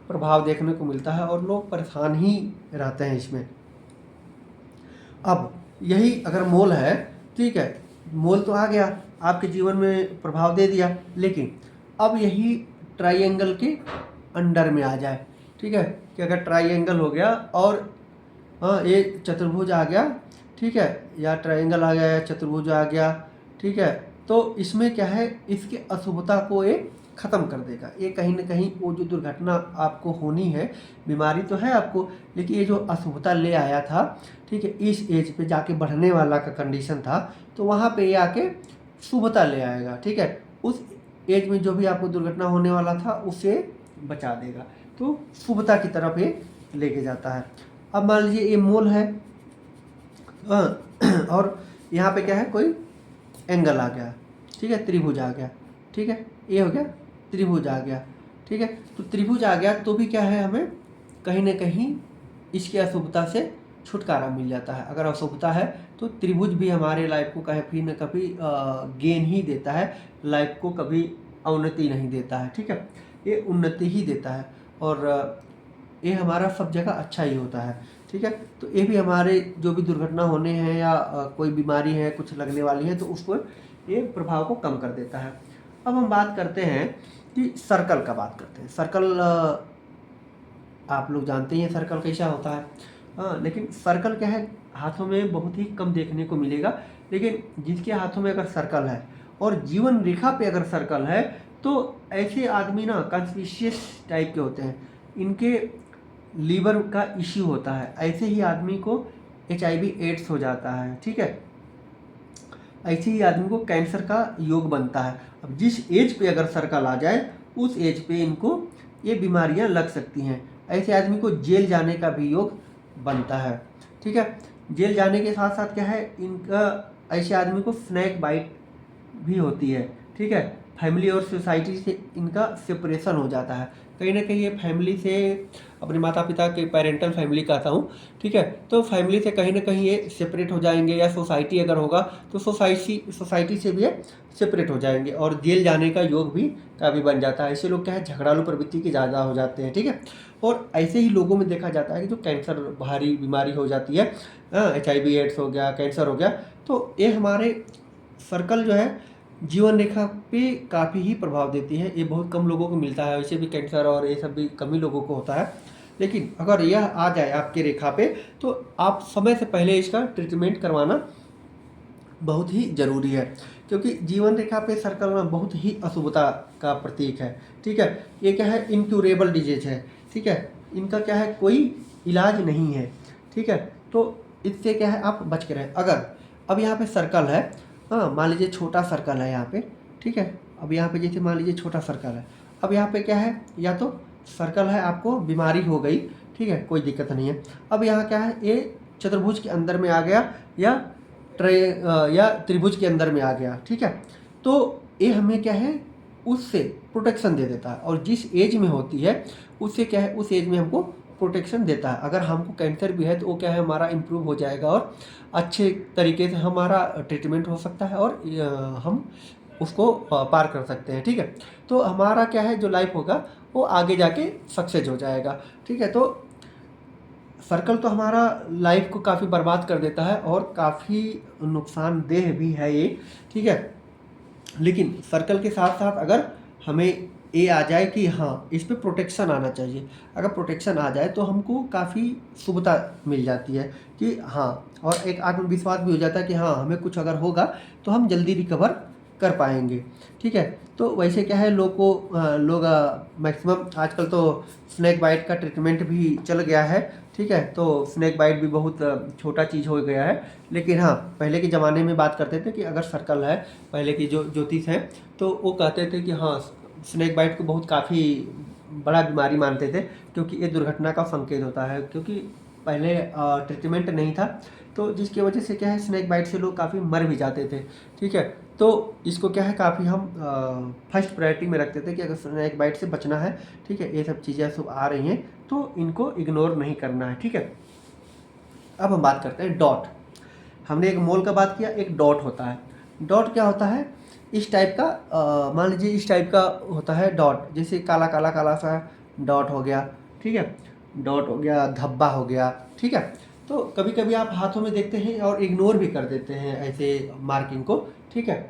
प्रभाव देखने को मिलता है और लोग परेशान ही रहते हैं इसमें। अब यही अगर मोल है, ठीक है, मोल तो आ गया, आपके जीवन में प्रभाव दे दिया, लेकिन अब यही ट्राइंगल के अंडर में आ जाए, ठीक है, कि अगर ट्राइंगल हो गया और हाँ ये चतुर्भुज आ गया, ठीक है, या ट्राइंगल आ गया या चतुर्भुज आ गया, ठीक है, तो इसमें क्या है, इसके अशुभता को ये ख़त्म कर देगा। ये कहीं ना कहीं वो जो दुर्घटना आपको होनी है, बीमारी तो है आपको, लेकिन ये जो अशुभता ले आया था, ठीक है, इस एज पे जाके बढ़ने वाला का कंडीशन था, तो वहाँ पे ये आके शुभता ले आएगा, ठीक है। उस एज में जो भी आपको दुर्घटना होने वाला था उसे बचा देगा, तो शुभता की तरफ ये लेके जाता है। अब मान लीजिए ये मोल है और यहाँ पे क्या है, कोई एंगल आ गया, ठीक है, त्रिभुज आ गया, ठीक है, ये हो गया त्रिभुज आ गया, ठीक है। तो त्रिभुज आ गया तो भी क्या है, हमें कहीं ना कहीं इसकी अशुभता से छुटकारा मिल जाता है। अगर अशुभता है तो त्रिभुज भी हमारे लाइफ को कभी न कभी गेन ही देता है, लाइफ को कभी अवनति नहीं देता है, ठीक है, ये उन्नति ही देता है और ये हमारा सब जगह अच्छा ही होता है, ठीक है। तो ये भी हमारे जो भी दुर्घटना होने हैं या कोई बीमारी है कुछ लगने वाली है तो उसको ये प्रभाव को कम कर देता है। अब हम बात करते हैं कि सर्कल का बात करते हैं। सर्कल आप लोग जानते हैं सर्कल कैसा होता है, हाँ, लेकिन सर्कल क्या है, हाथों में बहुत ही कम देखने को मिलेगा, लेकिन जिसके हाथों में अगर सर्कल है और जीवन रेखा पे अगर सर्कल है तो ऐसे आदमी ना कॉन्स्पिशियस टाइप के होते हैं, इनके लीवर का इश्यू होता है, ऐसे ही आदमी को HIV एड्स हो जाता है, ठीक है, ऐसे ही आदमी को कैंसर का योग बनता है। अब जिस एज पे अगर सर्कल आ जाए उस एज पे इनको ये बीमारियां लग सकती हैं। ऐसे आदमी को जेल जाने का भी योग बनता है, ठीक है। जेल जाने के साथ साथ क्या है, इनका ऐसे आदमी को स्नैक बाइट भी होती है, ठीक है। फैमिली और सोसाइटी से इनका सेपरेशन हो जाता है। कहीं ना कहीं ये फैमिली से, अपने माता पिता के पेरेंटल फैमिली कहता हूँ, ठीक है, तो फैमिली से कहीं ना कहीं ये सेपरेट हो जाएंगे, या सोसाइटी अगर होगा तो सोसाइटी से भी ये सेपरेट हो जाएंगे और जेल जाने का योग भी काफ़ी बन जाता है। ऐसे लोग क्या है, झगड़ालू प्रवृत्ति के ज़्यादा हो जाते हैं, ठीक है। और ऐसे ही लोगों में देखा जाता है कि जो कैंसर भारी बीमारी हो जाती है, HIV एड्स हो गया, कैंसर हो गया, तो ये हमारे सर्कल जो है जीवन रेखा पे काफ़ी ही प्रभाव देती है। ये बहुत कम लोगों को मिलता है, वैसे भी कैंसर और ये सब भी कम ही लोगों को होता है, लेकिन अगर यह आ जाए आपके रेखा पे तो आप समय से पहले इसका ट्रीटमेंट करवाना बहुत ही ज़रूरी है, क्योंकि जीवन रेखा पे सर्कल में बहुत ही अशुभता का प्रतीक है, ठीक है। ये क्या है, इनक्यूरेबल डिजीज है, ठीक है, इनका क्या है, कोई इलाज नहीं है, ठीक है। तो इससे क्या है, आप बच के रहें। अगर अब यहाँ पे सर्कल है, हाँ, मान लीजिए छोटा सर्कल है यहाँ पे, ठीक है, अब यहाँ पे जैसे मान लीजिए छोटा सर्कल है, अब यहाँ पे क्या है, या तो सर्कल है, आपको बीमारी हो गई, ठीक है, कोई दिक्कत नहीं है। अब यहाँ क्या है, ये चतुर्भुज के अंदर में आ गया या या त्रिभुज के अंदर में आ गया, ठीक है। तो ये हमें क्या है, उससे प्रोटेक्शन दे देता है, और जिस एज में होती है उससे क्या है, उस एज में हमको प्रोटेक्शन देता है। अगर हमको कैंसर भी है तो वो क्या है, हमारा इम्प्रूव हो जाएगा और अच्छे तरीके से हमारा ट्रीटमेंट हो सकता है, और हम उसको पार कर सकते हैं, ठीक है। तो हमारा क्या है, जो लाइफ होगा वो आगे जाके सक्सेस हो जाएगा, ठीक है। तो सर्कल तो हमारा लाइफ को काफ़ी बर्बाद कर देता है और काफ़ी नुकसानदेह भी है ये, ठीक है। लेकिन सर्कल के साथ साथ अगर हमें ये आ जाए कि हाँ, इस पे प्रोटेक्शन आना चाहिए, अगर प्रोटेक्शन आ जाए तो हमको काफ़ी शुभता मिल जाती है कि हाँ, और एक आत्मविश्वास भी हो जाता है कि हाँ, हमें कुछ अगर होगा तो हम जल्दी रिकवर कर पाएंगे, ठीक है। तो वैसे क्या है, लोग मैक्सिमम आजकल तो स्नैक बाइट का ट्रीटमेंट भी चल गया है, ठीक है। तो स्नैक बाइट भी बहुत छोटा चीज़ हो गया है। लेकिन हाँ, पहले के ज़माने में बात करते थे कि अगर सर्कल है, पहले की जो ज्योतिष हैं तो वो कहते थे कि हाँ, स्नैक बाइट को बहुत काफ़ी बड़ा बीमारी मानते थे, क्योंकि ये दुर्घटना का संकेत होता है, क्योंकि पहले ट्रीटमेंट नहीं था, तो जिसकी वजह से क्या है, स्नैक बाइट से लोग काफ़ी मर भी जाते थे, ठीक है। तो इसको क्या है, काफ़ी हम फर्स्ट प्रायोरिटी में रखते थे कि अगर स्नैक बाइट से बचना है, ठीक है, ये सब चीज़ें सब आ रही हैं तो इनको इग्नोर नहीं करना है, ठीक है। अब हम बात करते हैं डॉट। हमने एक मोल का बात किया, एक डॉट होता है। डॉट क्या होता है, इस टाइप का, मान लीजिए इस टाइप का होता है डॉट, जैसे काला काला काला सा डॉट हो गया, ठीक है, डॉट हो गया, धब्बा हो गया, ठीक है। तो कभी कभी आप हाथों में देखते हैं और इग्नोर भी कर देते हैं ऐसे मार्किंग को, ठीक है।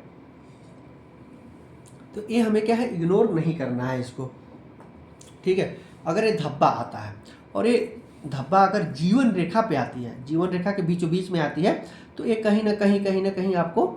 तो ये हमें क्या है, इग्नोर नहीं करना है इसको, ठीक है। अगर ये धब्बा आता है और ये धब्बा अगर जीवन रेखा पे आती है, जीवन रेखा के बीचों बीच में आती है, तो ये कहीं ना कहीं आपको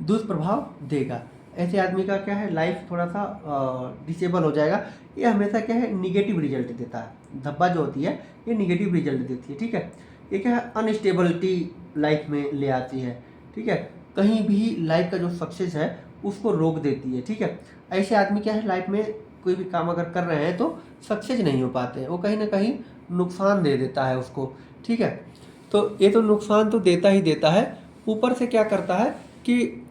दुष्प्रभाव देगा। ऐसे आदमी का क्या है, लाइफ थोड़ा सा डिसेबल हो जाएगा। ये हमेशा क्या है, निगेटिव रिजल्ट देता है। धब्बा जो होती है ये निगेटिव रिजल्ट देती है, ठीक है। ये क्या है, अनस्टेबिलिटी लाइफ में ले आती है, ठीक है। कहीं भी लाइफ का जो सक्सेस है उसको रोक देती है, ठीक है। ऐसे आदमी क्या है, लाइफ में कोई भी काम अगर कर रहे हैं तो सक्सेस नहीं हो पाते हैं, वो कहीं ना कहीं नुकसान दे देता है उसको, ठीक है। तो ये तो नुकसान तो देता ही देता है, ऊपर से क्या करता है कि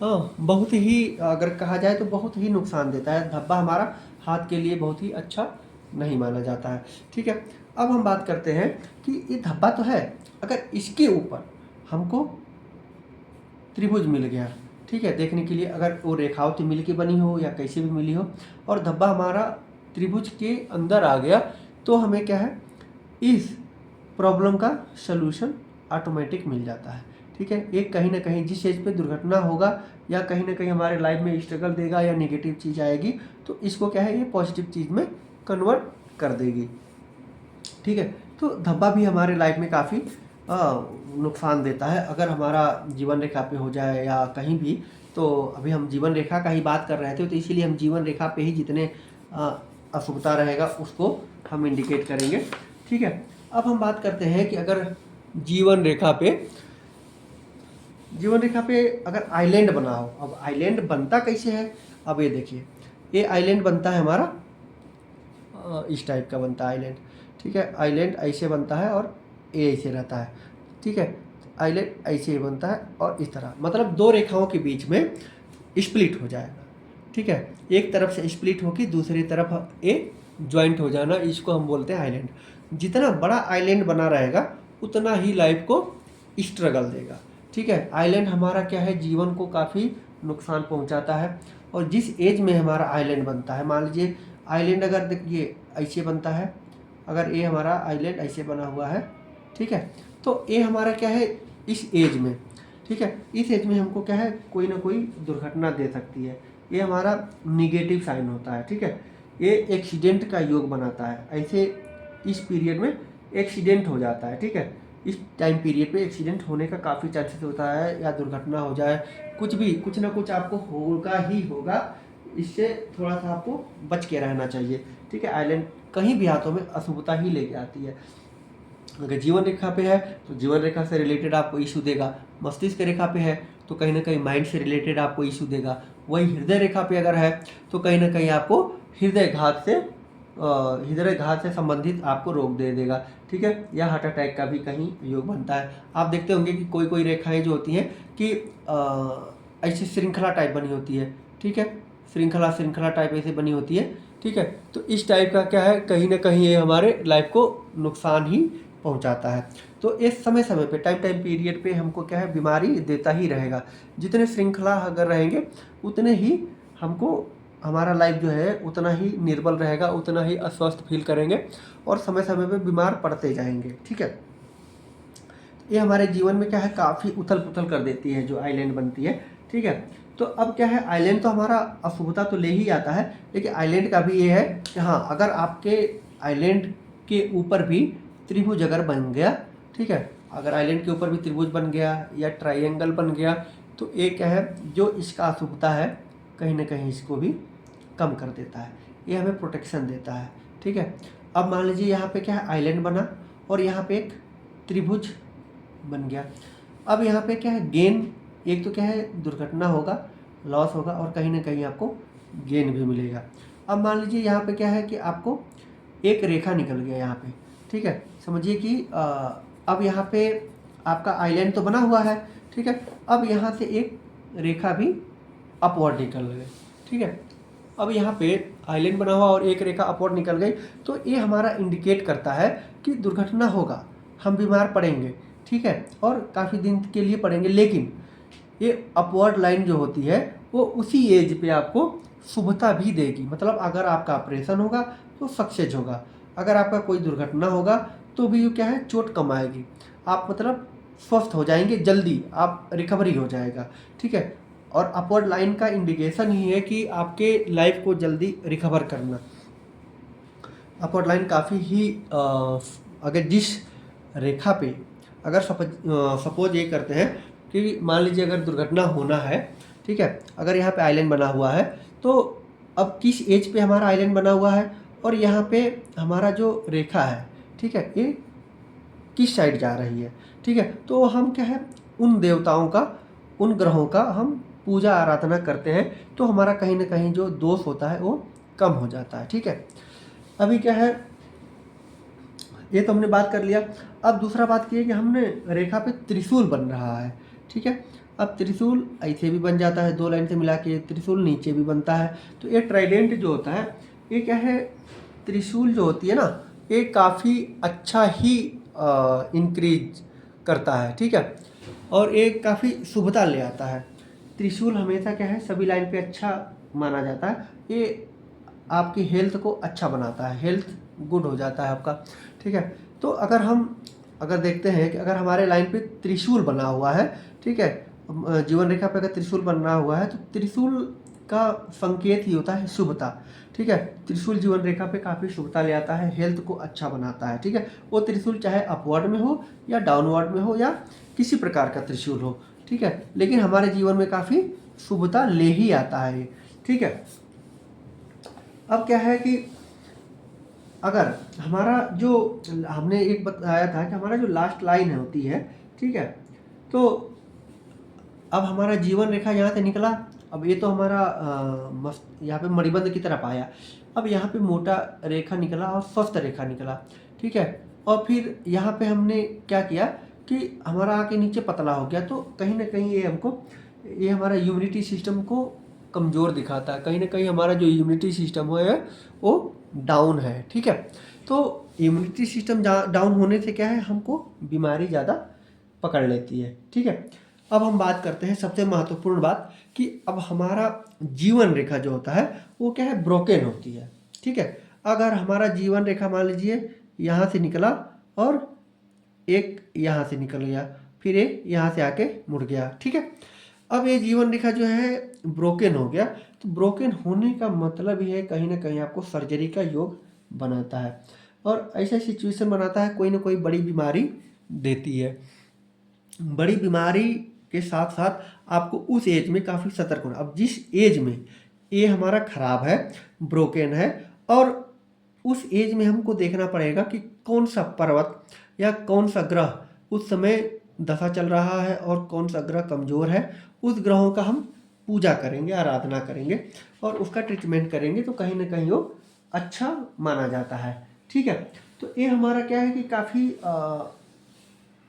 हाँ, बहुत ही अगर कहा जाए तो बहुत ही नुकसान देता है। धब्बा हमारा हाथ के लिए बहुत ही अच्छा नहीं माना जाता है, ठीक है। अब हम बात करते हैं कि ये धब्बा तो है, अगर इसके ऊपर हमको त्रिभुज मिल गया, ठीक है, देखने के लिए, अगर वो रेखाओं से मिल के बनी हो या कैसे भी मिली हो, और धब्बा हमारा त्रिभुज के अंदर आ गया, तो हमें क्या है, इस प्रॉब्लम का सलूशन ऑटोमेटिक मिल जाता है, ठीक है। एक कहीं ना कहीं जिस चीज़ पे दुर्घटना होगा या कहीं ना कहीं हमारे लाइफ में स्ट्रगल देगा या नेगेटिव चीज़ आएगी, तो इसको क्या है, ये पॉजिटिव चीज़ में कन्वर्ट कर देगी, ठीक है। तो धब्बा भी हमारे लाइफ में काफ़ी नुकसान देता है। अगर हमारा जीवन रेखा पे हो जाए या कहीं भी, तो अभी हम जीवन रेखा का ही बात कर रहे थे, तो इसीलिए हम जीवन रेखा पे ही जितने अशुभता रहेगा उसको हम इंडिकेट करेंगे, ठीक है। अब हम बात करते हैं कि अगर जीवन रेखा पे अगर आइलैंड बना हो, अब आइलैंड बनता कैसे है, अब ये देखिए, ये आइलैंड बनता है हमारा इस टाइप का बनता है आइलैंड, ठीक है। आइलैंड ऐसे बनता है और ये ऐसे रहता है, ठीक है। आइलैंड ऐसे बनता है और इस तरह, मतलब दो रेखाओं के बीच में स्प्लिट हो जाएगा, ठीक है। एक तरफ से स्प्लिट होकर दूसरी तरफ ये ज्वाइंट हो जाना, इसको हम बोलते हैं आइलैंड। जितना बड़ा आइलैंड बना रहेगा उतना ही लाइफ को स्ट्रगल देगा, ठीक है। आइलैंड हमारा क्या है, जीवन को काफ़ी नुकसान पहुंचाता है। और जिस एज में हमारा आइलैंड बनता है, मान लीजिए आइलैंड अगर देखिए ऐसे बनता है, अगर ये हमारा आइलैंड ऐसे बना हुआ है, ठीक है, तो ये हमारा क्या है, इस एज में, ठीक है, इस एज में हमको क्या है, कोई ना कोई दुर्घटना दे सकती है। ये हमारा निगेटिव साइन होता है, ठीक है। ये एक्सीडेंट का योग बनाता है, ऐसे इस पीरियड में एक्सीडेंट हो जाता है, ठीक है। इस टाइम पीरियड पे एक्सीडेंट होने का काफ़ी चांसेस होता है, या दुर्घटना हो जाए, कुछ ना कुछ आपको होगा ही होगा। इससे थोड़ा सा आपको बच के रहना चाहिए, ठीक है। आइलैंड कहीं भी हाथों में अशुभता ही लेके आती है। अगर जीवन रेखा पे है तो जीवन रेखा से रिलेटेड आपको इशू देगा, मस्तिष्क रेखा पे है तो कहीं ना कहीं माइंड से रिलेटेड आपको इशू देगा, वही हृदय रेखा पे अगर है तो कहीं ना कहीं आपको हृदय घात से हृदय घात से संबंधित आपको रोग दे देगा, ठीक है, या हार्ट अटैक का भी कहीं योग बनता है। आप देखते होंगे कि कोई कोई रेखाएं जो होती हैं कि ऐसी श्रृंखला टाइप बनी होती है, ठीक है, श्रृंखला टाइप ऐसे बनी होती है, ठीक है। तो इस टाइप का क्या है, कहीं ना कहीं ये हमारे लाइफ को नुकसान ही पहुंचाता है। तो इस समय समय पे टाइम पीरियड पे हमको क्या है, बीमारी देता ही रहेगा। जितने श्रृंखला अगर रहेंगे उतने ही हमको हमारा लाइफ जो है उतना ही निर्बल रहेगा, उतना ही अस्वस्थ फील करेंगे और समय समय पे बीमार पड़ते जाएंगे, ठीक है। ये हमारे जीवन में क्या है, काफ़ी उथल पुथल कर देती है जो आइलैंड बनती है, ठीक है। तो अब क्या है, आइलैंड तो हमारा अशुभता तो ले ही आता है, लेकिन आइलैंड का भी ये है कि हाँ, अगर आपके आइलैंड के ऊपर भी त्रिभुज अगर बन गया, ठीक है, अगर आइलैंड के ऊपर भी त्रिभुज बन गया या ट्राइंगल बन गया, तो ये क्या है, जो इसका अशुभता है कहीं ना कहीं इसको भी कम कर देता है, ये हमें प्रोटेक्शन देता है, ठीक है। अब मान लीजिए यहाँ पे क्या है, आइलैंड बना और यहाँ पे एक त्रिभुज बन गया। अब यहाँ पे क्या है, गेन, एक तो क्या है, दुर्घटना होगा, लॉस होगा और कहीं ना कहीं आपको गेन भी मिलेगा। अब मान लीजिए यहाँ पे क्या है कि आपको एक रेखा निकल गया यहाँ पे, ठीक है, समझिए कि अब यहाँ पे आपका आइलैंड तो बना हुआ है, ठीक है। अब यहाँ से एक रेखा भी अपवर्ड निकल गई, ठीक है। अब यहाँ पे आइलैंड बना हुआ और एक रेखा अपवर्ड निकल गई, तो ये हमारा इंडिकेट करता है कि दुर्घटना होगा, हम बीमार पड़ेंगे, ठीक है, और काफ़ी दिन के लिए पड़ेंगे। लेकिन ये अपवर्ड लाइन जो होती है वो उसी एज पे आपको शुभता भी देगी। मतलब अगर आपका ऑपरेशन होगा तो सक्सेस होगा, अगर आपका कोई दुर्घटना होगा तो भी क्या है, चोट कम आएगी, आप मतलब स्वस्थ हो जाएंगे, जल्दी आप रिकवरी हो जाएगा, ठीक है। और अपवर्ड लाइन का इंडिकेशन ही है कि आपके लाइफ को जल्दी रिकवर करना। अपवर्ड लाइन काफ़ी ही अगर जिस रेखा पे अगर सपोज ये करते हैं कि मान लीजिए अगर दुर्घटना होना है, ठीक है, अगर यहाँ पे आइलैंड बना हुआ है, तो अब किस एज पे हमारा आइलैंड बना हुआ है और यहाँ पे हमारा जो रेखा है, ठीक है, ये किस साइड जा रही है, ठीक है। तो हम क्या है, उन देवताओं का, उन ग्रहों का हम पूजा आराधना करते हैं, तो हमारा कहीं ना कहीं जो दोष होता है वो कम हो जाता है, ठीक है। अभी क्या है, ये तो हमने बात कर लिया। अब दूसरा बात की है कि हमने रेखा पे त्रिशूल बन रहा है, ठीक है। अब त्रिशूल ऐसे भी बन जाता है, दो लाइन से मिला के त्रिशूल नीचे भी बनता है। तो ये ट्राइडेंट जो होता है, ये क्या है, त्रिशूल जो होती है ना, ये काफ़ी अच्छा ही इंक्रीज करता है, ठीक है, और ये काफ़ी शुभता ले आता है। त्रिशूल हमेशा क्या है, सभी लाइन पे अच्छा माना जाता है, ये आपकी हेल्थ को अच्छा बनाता है, हेल्थ गुड हो जाता है आपका, ठीक है। तो अगर देखते हैं कि अगर हमारे लाइन पे त्रिशूल बना हुआ है, ठीक है, जीवन रेखा पे अगर त्रिशूल बना हुआ है, तो त्रिशूल का संकेत ही होता है शुभता, ठीक है। त्रिशूल जीवन रेखा पे काफ़ी शुभता ले आता है, हेल्थ को अच्छा बनाता है, ठीक है। वो त्रिशूल चाहे अपवर्ड में हो या डाउनवर्ड में हो या किसी प्रकार का त्रिशूल हो, ठीक है, लेकिन हमारे जीवन में काफ़ी शुभता ले ही आता है, ठीक है। अब क्या है कि अगर हमारा जो, हमने एक बताया था कि हमारा जो लास्ट लाइन होती है, ठीक है, तो अब हमारा जीवन रेखा यहाँ से निकला। अब ये तो हमारा यहाँ पे मणिबंध की तरफ आया। अब यहाँ पे मोटा रेखा निकला और स्वस्थ रेखा निकला, ठीक है। और फिर यहाँ पे हमने क्या किया कि हमारा आके नीचे पतला हो गया, तो कहीं ना कहीं ये हमारा इम्यूनिटी सिस्टम को कमज़ोर दिखाता है, कहीं ना कहीं हमारा जो इम्यूनिटी सिस्टम है वो डाउन है, ठीक है। तो इम्यूनिटी सिस्टम डाउन होने से क्या है, हमको बीमारी ज़्यादा पकड़ लेती है, ठीक है। अब हम बात करते हैं सबसे महत्वपूर्ण बात कि अब हमारा जीवन रेखा जो होता है वो क्या है, ब्रोकन होती है, ठीक है। अगर हमारा जीवन रेखा मान लीजिए यहाँ से निकला और एक यहाँ से निकल गया, फिर ये यहाँ से आके मुड़ गया, ठीक है। अब ये जीवन रेखा जो है ब्रोकन हो गया, तो ब्रोकन होने का मतलब ही है कहीं ना कहीं आपको सर्जरी का योग बनाता है और ऐसा सिचुएशन बनाता है, कोई ना कोई बड़ी बीमारी देती है। बड़ी बीमारी के साथ साथ आपको उस एज में काफ़ी सतर्क होना। अब जिस एज में ये हमारा खराब है, ब्रोकन है, और उस एज में हमको देखना पड़ेगा कि कौन सा पर्वत या कौन सा ग्रह उस समय दशा चल रहा है और कौन सा ग्रह कमज़ोर है, उस ग्रहों का हम पूजा करेंगे, आराधना करेंगे और उसका ट्रीटमेंट करेंगे, तो कहीं ना कहीं वो अच्छा माना जाता है। ठीक है, तो ये हमारा क्या है कि काफ़ी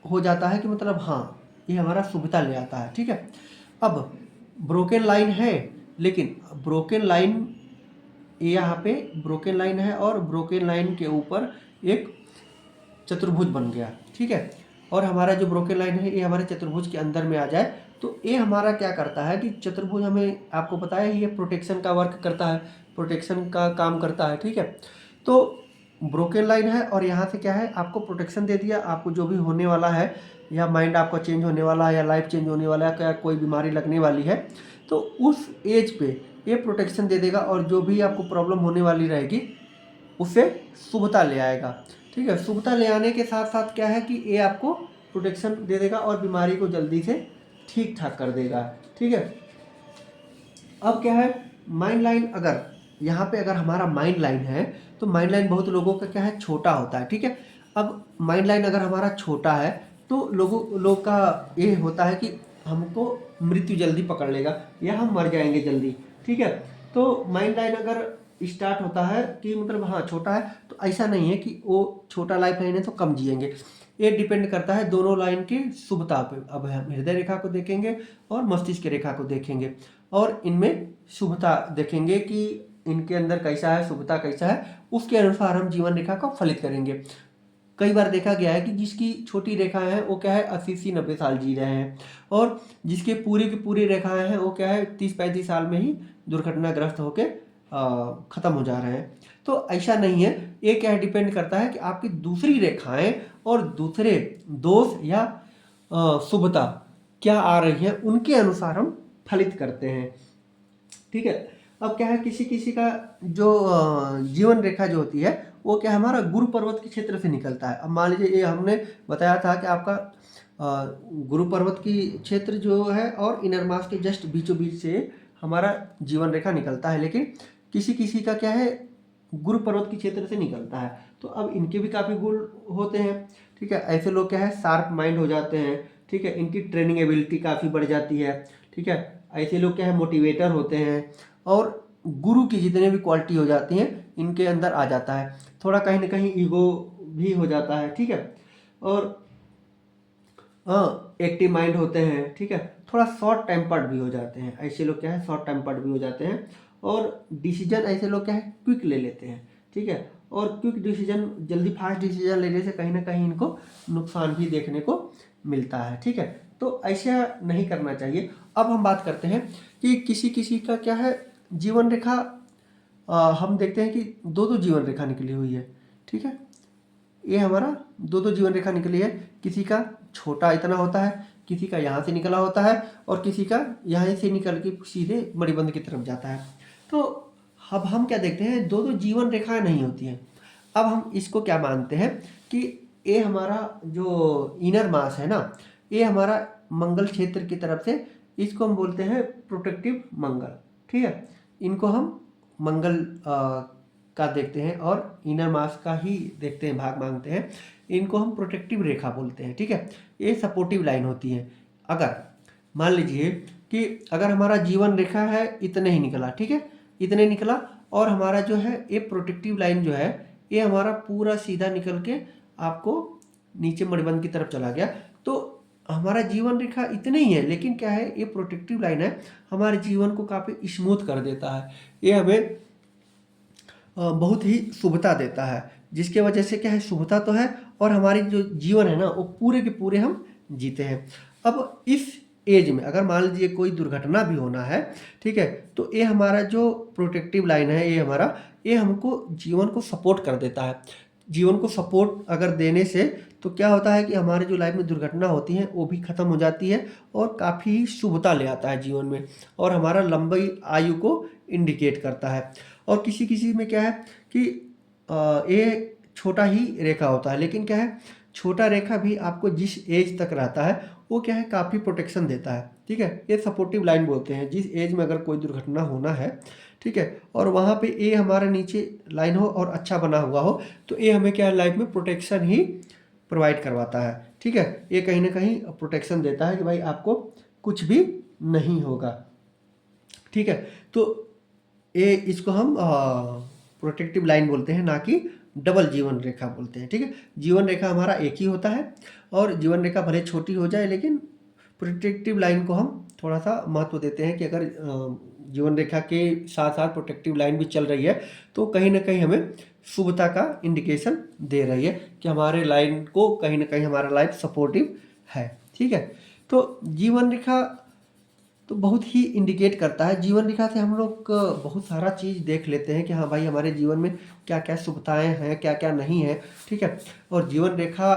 हो जाता है कि मतलब हाँ, ये हमारा सुविधा ले आता है। ठीक है, अब ब्रोकन लाइन है, लेकिन ब्रोकन लाइन यहाँ पे ब्रोकन लाइन है और ब्रोकन लाइन के ऊपर एक चतुर्भुज बन गया। ठीक है, और हमारा जो ब्रोकन लाइन है ये हमारे चतुर्भुज के अंदर में आ जाए तो ये हमारा क्या करता है कि चतुर्भुज हमें आपको पता है ये प्रोटेक्शन का वर्क करता है, प्रोटेक्शन का काम करता है। ठीक है, तो ब्रोकन लाइन है और यहाँ से क्या है आपको प्रोटेक्शन दे दिया, आपको जो भी होने वाला है या माइंड आपका चेंज होने वाला है या लाइफ चेंज होने वाला है, क्या कोई बीमारी लगने वाली है तो उस एज पे ये प्रोटेक्शन दे देगा और जो भी आपको प्रॉब्लम होने वाली रहेगी उसे शुभता ले आएगा। ठीक है, शुभता ले आने के साथ साथ क्या है कि ये आपको प्रोटेक्शन दे देगा और बीमारी को जल्दी से ठीक ठाक कर देगा। ठीक है, अब क्या है माइंड लाइन, अगर यहाँ पे अगर हमारा माइंड लाइन है तो माइंड लाइन बहुत लोगों का क्या है छोटा होता है। ठीक है, अब माइंड लाइन अगर हमारा छोटा है तो लोग का ये होता है कि हमको मृत्यु जल्दी पकड़ लेगा या हम मर जाएंगे जल्दी। ठीक है, तो माइंड लाइन अगर स्टार्ट होता है कि मतलब हाँ छोटा है तो ऐसा नहीं है कि वो छोटा लाइफ लाइन है तो कम जिएंगे, ये डिपेंड करता है दोनों लाइन की शुभता पे। अब हम हृदय रेखा को देखेंगे और मस्तिष्क रेखा को देखेंगे और इनमें शुभता देखेंगे कि इनके अंदर कैसा है, शुभता कैसा है, उसके अनुसार हम जीवन रेखा को फलित करेंगे। कई बार देखा गया है कि जिसकी छोटी रेखाएं हैं वो क्या है 80-90 साल जी रहे हैं और जिसके पूरी की पूरी रेखाएं हैं वो क्या है 30-35 साल में ही दुर्घटनाग्रस्त होके ख़त्म हो जा रहे हैं। तो ऐसा नहीं है, ये क्या है डिपेंड करता है कि आपकी दूसरी रेखाएं और दूसरे दोष या शुभता क्या आ रही है उनके अनुसार हम फलित करते हैं। ठीक है, अब क्या है किसी किसी का जो जीवन रेखा जो होती है वो क्या है हमारा गुरु पर्वत के क्षेत्र से निकलता है। अब मान लीजिए ये हमने बताया था कि आपका गुरु पर्वत की क्षेत्र जो है और इनर मास के जस्ट बीचों बीच से हमारा जीवन रेखा निकलता है, लेकिन किसी किसी का क्या है गुरु पर्वत के क्षेत्र से निकलता है। तो अब इनके भी काफ़ी गुण होते हैं। ठीक है, ऐसे लोग क्या है शार्प माइंड हो जाते हैं। ठीक है, इनकी ट्रेनिंग एबिलिटी काफ़ी बढ़ जाती है। ठीक है, ऐसे लोग क्या है मोटिवेटर होते हैं और गुरु की जितने भी क्वालिटी हो जाती हैं इनके अंदर आ जाता है। थोड़ा कहीं ना कहीं ईगो भी हो जाता है। ठीक है, और हाँ एक्टिव माइंड होते हैं। ठीक है, थोड़ा शॉर्ट टेम्पर्ड भी हो जाते हैं, ऐसे लोग क्या है शॉर्ट टेम्पर्ड भी हो जाते हैं और डिसीजन ऐसे लोग क्या है क्विक ले लेते हैं। ठीक है, और क्विक डिसीजन जल्दी फास्ट डिसीजन लेने से कहीं ना कहीं इनको नुकसान भी देखने को मिलता है। ठीक है, तो ऐसा नहीं करना चाहिए। अब हम बात करते हैं कि किसी किसी का क्या है जीवन रेखा, हम देखते हैं कि दो दो जीवन रेखा निकली हुई है। ठीक है, ये हमारा दो दो जीवन रेखा निकली है, किसी का छोटा इतना होता है, किसी का यहाँ से निकला होता है और किसी का यहाँ से निकल के सीधे मणिबंध की तरफ जाता है। तो अब हम क्या देखते हैं दो दो जीवन रेखाएं नहीं होती हैं। अब हम इसको क्या मानते हैं कि ये हमारा जो इनर मास है ना, ये हमारा मंगल क्षेत्र की तरफ से, इसको हम बोलते हैं प्रोटेक्टिव मंगल। ठीक है, इनको हम मंगल का देखते हैं और इनर मास का ही देखते हैं, भाग मांगते हैं, इनको हम प्रोटेक्टिव रेखा बोलते हैं। ठीक है, ये सपोर्टिव लाइन होती है। अगर मान लीजिए कि अगर हमारा जीवन रेखा है इतने ही निकला, ठीक है इतने निकला और हमारा जो है ये प्रोटेक्टिव लाइन जो है ये हमारा पूरा सीधा निकल के आपको नीचे मणिबंध की तरफ चला गया, तो हमारा जीवन रेखा इतने ही है, लेकिन क्या है ये प्रोटेक्टिव लाइन है, हमारे जीवन को काफ़ी स्मूथ कर देता है, ये हमें बहुत ही शुभता देता है, जिसके वजह से क्या है शुभता तो है और हमारी जो जीवन है ना वो पूरे के पूरे हम जीते हैं। अब इस एज में अगर मान लीजिए कोई दुर्घटना भी होना है, ठीक है, तो ये हमारा जो प्रोटेक्टिव लाइन है ये हमारा, ये हमको जीवन को सपोर्ट कर देता है। जीवन को सपोर्ट अगर देने से तो क्या होता है कि हमारे जो लाइफ में दुर्घटना होती है वो भी ख़त्म हो जाती है और काफ़ी शुभता ले आता है जीवन में और हमारा लंबी आयु को इंडिकेट करता है। और किसी किसी में क्या है कि ये छोटा ही रेखा होता है, लेकिन क्या है छोटा रेखा भी आपको जिस एज तक रहता है वो क्या है काफ़ी प्रोटेक्शन देता है। ठीक है, ये सपोर्टिव लाइन बोलते हैं, जिस एज में अगर कोई दुर्घटना होना है, ठीक है, और वहाँ पे ये हमारे नीचे लाइन हो और अच्छा बना हुआ हो तो ये हमें क्या है लाइफ में प्रोटेक्शन ही प्रोवाइड करवाता है। ठीक है, ये कहीं ना कहीं प्रोटेक्शन देता है कि भाई आपको कुछ भी नहीं होगा। ठीक है, तो ये इसको हम प्रोटेक्टिव लाइन बोलते हैं, ना कि डबल जीवन रेखा बोलते हैं। ठीक है, जीवन रेखा हमारा एक ही होता है और जीवन रेखा भले छोटी हो जाए लेकिन प्रोटेक्टिव लाइन को हम थोड़ा सा महत्व देते हैं कि अगर जीवन रेखा के साथ साथ प्रोटेक्टिव लाइन भी चल रही है तो कहीं ना कहीं हमें शुभता का इंडिकेशन दे रही है कि हमारे लाइन को कहीं ना कहीं हमारा लाइफ सपोर्टिव है। ठीक है, तो जीवन रेखा तो बहुत ही इंडिकेट करता है। जीवन रेखा से हम लोग बहुत सारा चीज़ देख लेते हैं कि हाँ भाई हमारे जीवन में क्या क्या शुभताएं हैं, क्या क्या नहीं है। ठीक है, और जीवन रेखा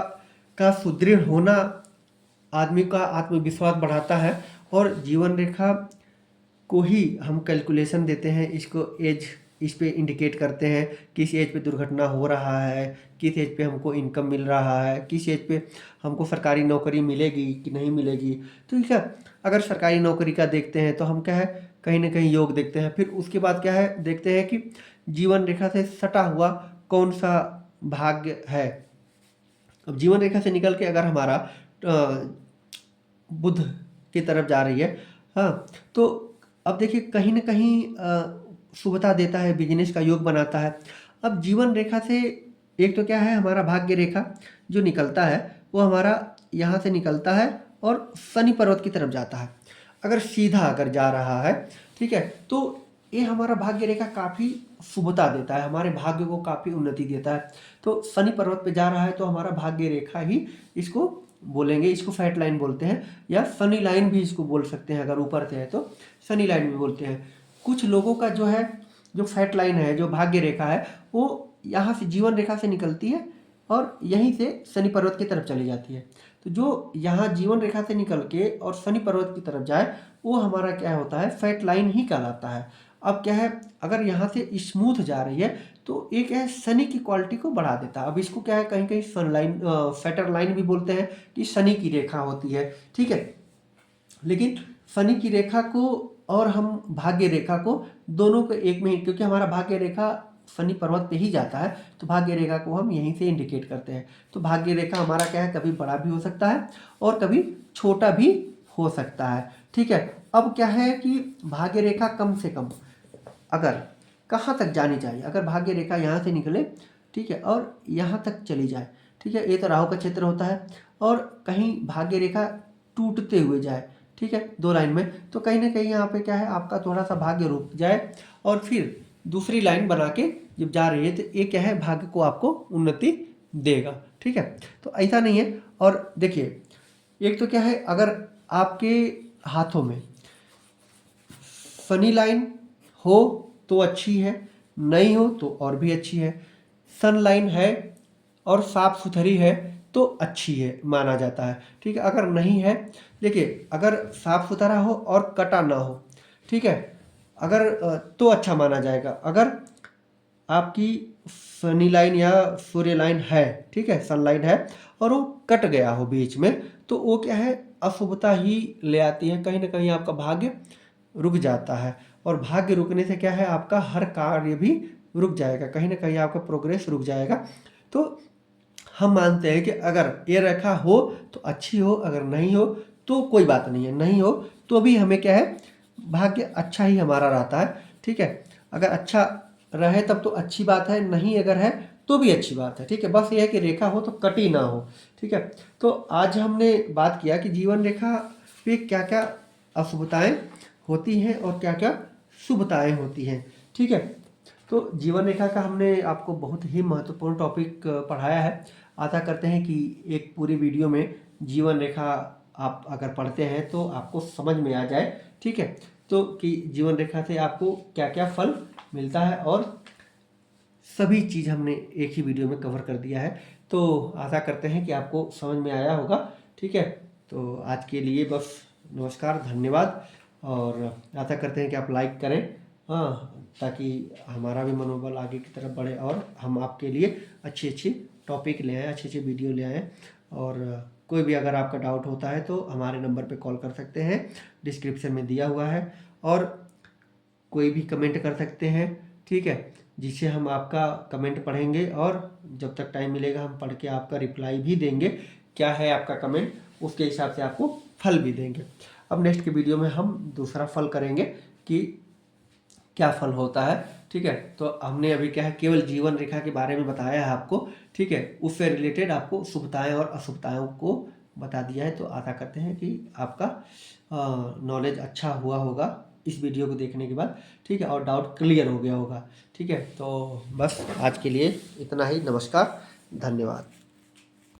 का सुदृढ़ होना आदमी का आत्मविश्वास बढ़ाता है और जीवन रेखा को ही हम कैलकुलेशन देते हैं, इसको एज इस पे इंडिकेट करते हैं, किस एज पे दुर्घटना हो रहा है, किस एज पे हमको इनकम मिल रहा है, किस एज पे हमको सरकारी नौकरी मिलेगी कि नहीं मिलेगी। तो ठीक है, अगर सरकारी नौकरी का देखते हैं तो हम क्या है कहीं ना कहीं योग देखते हैं। फिर उसके बाद क्या है देखते हैं कि जीवन रेखा से सटा हुआ कौन सा भाग्य है। अब जीवन रेखा से निकल के अगर हमारा बुध की तरफ जा रही है, हाँ, तो अब देखिए कहीं ना कहीं शुभता देता है, बिजनेस का योग बनाता है। अब जीवन रेखा से एक तो क्या है हमारा भाग्य रेखा जो निकलता है वो हमारा यहाँ से निकलता है और शनि पर्वत की तरफ जाता है। अगर सीधा अगर जा रहा है, ठीक है, तो ये हमारा भाग्य रेखा काफ़ी शुभता देता है, हमारे भाग्य को काफ़ी उन्नति देता है। तो शनि पर्वत पे जा रहा है तो हमारा भाग्य रेखा ही इसको बोलेंगे, इसको फैट लाइन बोलते हैं या शनि लाइन भी इसको बोल सकते हैं। अगर ऊपर से है तो शनि लाइन भी बोलते हैं। कुछ लोगों का जो है जो फैट लाइन है, जो भाग्य रेखा है, वो यहाँ से जीवन रेखा से निकलती है और यहीं से शनि पर्वत की तरफ चली जाती है। तो जो यहाँ जीवन रेखा से निकल के और शनि पर्वत की तरफ जाए वो हमारा क्या होता है फैट लाइन ही कहलाता है। अब क्या है अगर यहाँ से स्मूथ जा रही है तो एक है शनि की क्वालिटी को बढ़ा देता है। अब इसको क्या है कहीं कहीं सन लाइन फैटर लाइन भी बोलते हैं कि शनि की रेखा होती है। ठीक है, लेकिन शनि की रेखा को और हम भाग्य रेखा को दोनों को एक में ही, क्योंकि हमारा भाग्य रेखा शनि पर्वत पे ही जाता है तो भाग्य रेखा को हम यहीं से इंडिकेट करते हैं। तो भाग्य रेखा हमारा क्या है कभी बड़ा भी हो सकता है और कभी छोटा भी हो सकता है। ठीक है, अब क्या है कि भाग्य रेखा कम से कम अगर कहाँ तक जानी चाहिए, अगर भाग्य रेखा यहाँ से निकले, ठीक है, और यहाँ तक चली जाए, ठीक है, ये तो राहु का क्षेत्र होता है, और कहीं भाग्य रेखा टूटते हुए जाए, ठीक है, दो लाइन में, तो कहीं ना कहीं यहाँ पे क्या है आपका थोड़ा सा भाग्य रुक जाए और फिर दूसरी लाइन बना के जब जा रही है तो ये क्या है भाग्य को आपको उन्नति देगा। ठीक है, तो ऐसा नहीं है। और देखिए एक तो क्या है अगर आपके हाथों में शनि लाइन हो तो अच्छी है, नहीं हो तो और भी अच्छी है। सन लाइन है और साफ सुथरी है तो अच्छी है माना जाता है। ठीक है, अगर नहीं है, देखिए अगर साफ सुथरा हो और कटा ना हो, ठीक है, अगर तो अच्छा माना जाएगा। अगर आपकी शनि लाइन या सूर्य लाइन है, ठीक है, सन लाइन है और वो कट गया हो बीच में तो वो क्या है अशुभता ही ले आती है, कहीं ना कहीं आपका भाग्य रुक जाता है। और भाग्य रुकने से क्या है आपका हर कार्य भी रुक जाएगा, कहीं ना कहीं आपका प्रोग्रेस रुक जाएगा। तो हम मानते हैं कि अगर ये रेखा हो तो अच्छी हो, अगर नहीं हो तो कोई बात नहीं है, नहीं हो तो भी हमें क्या है भाग्य अच्छा ही हमारा रहता है। ठीक है, अगर अच्छा रहे तब तो अच्छी बात है, नहीं अगर है तो भी अच्छी बात है। ठीक है, बस ये है कि रेखा हो तो कटी ना हो। ठीक है, तो आज हमने बात किया कि जीवन रेखा पे क्या क्या अशुभताएं होती हैं और क्या क्या शुभताएं होती हैं। ठीक है, तो जीवन रेखा का हमने आपको बहुत ही महत्वपूर्ण टॉपिक पढ़ाया है। आशा करते हैं कि एक पूरी वीडियो में जीवन रेखा आप अगर पढ़ते हैं तो आपको समझ में आ जाए। ठीक है, तो कि जीवन रेखा से आपको क्या क्या फल मिलता है और सभी चीज़ हमने एक ही वीडियो में कवर कर दिया है। तो आशा करते हैं कि आपको समझ में आया होगा। ठीक है, तो आज के लिए बस नमस्कार, धन्यवाद, और आशा करते हैं कि आप लाइक करें, हाँ, ताकि हमारा भी मनोबल आगे की तरफ बढ़े और हम आपके लिए अच्छी अच्छी टॉपिक ले आएँ, अच्छी अच्छी वीडियो ले आएँ। और कोई भी अगर आपका डाउट होता है तो हमारे नंबर पे कॉल कर सकते हैं, डिस्क्रिप्शन में दिया हुआ है, और कोई भी कमेंट कर सकते हैं। ठीक है, जिससे हम आपका कमेंट पढ़ेंगे और जब तक टाइम मिलेगा हम पढ़ के आपका रिप्लाई भी देंगे, क्या है आपका कमेंट उसके हिसाब से आपको फल भी देंगे। अब नेक्स्ट के वीडियो में हम दूसरा फल करेंगे कि क्या फल होता है। ठीक है, तो हमने अभी क्या है केवल जीवन रेखा के बारे में बताया है आपको। ठीक है, उससे रिलेटेड आपको शुभताएं और अशुभताओं को बता दिया है। तो आशा करते हैं कि आपका नॉलेज अच्छा हुआ होगा इस वीडियो को देखने के बाद। ठीक है, और डाउट क्लियर हो गया होगा। ठीक है, तो बस आज के लिए इतना ही। नमस्कार, धन्यवाद।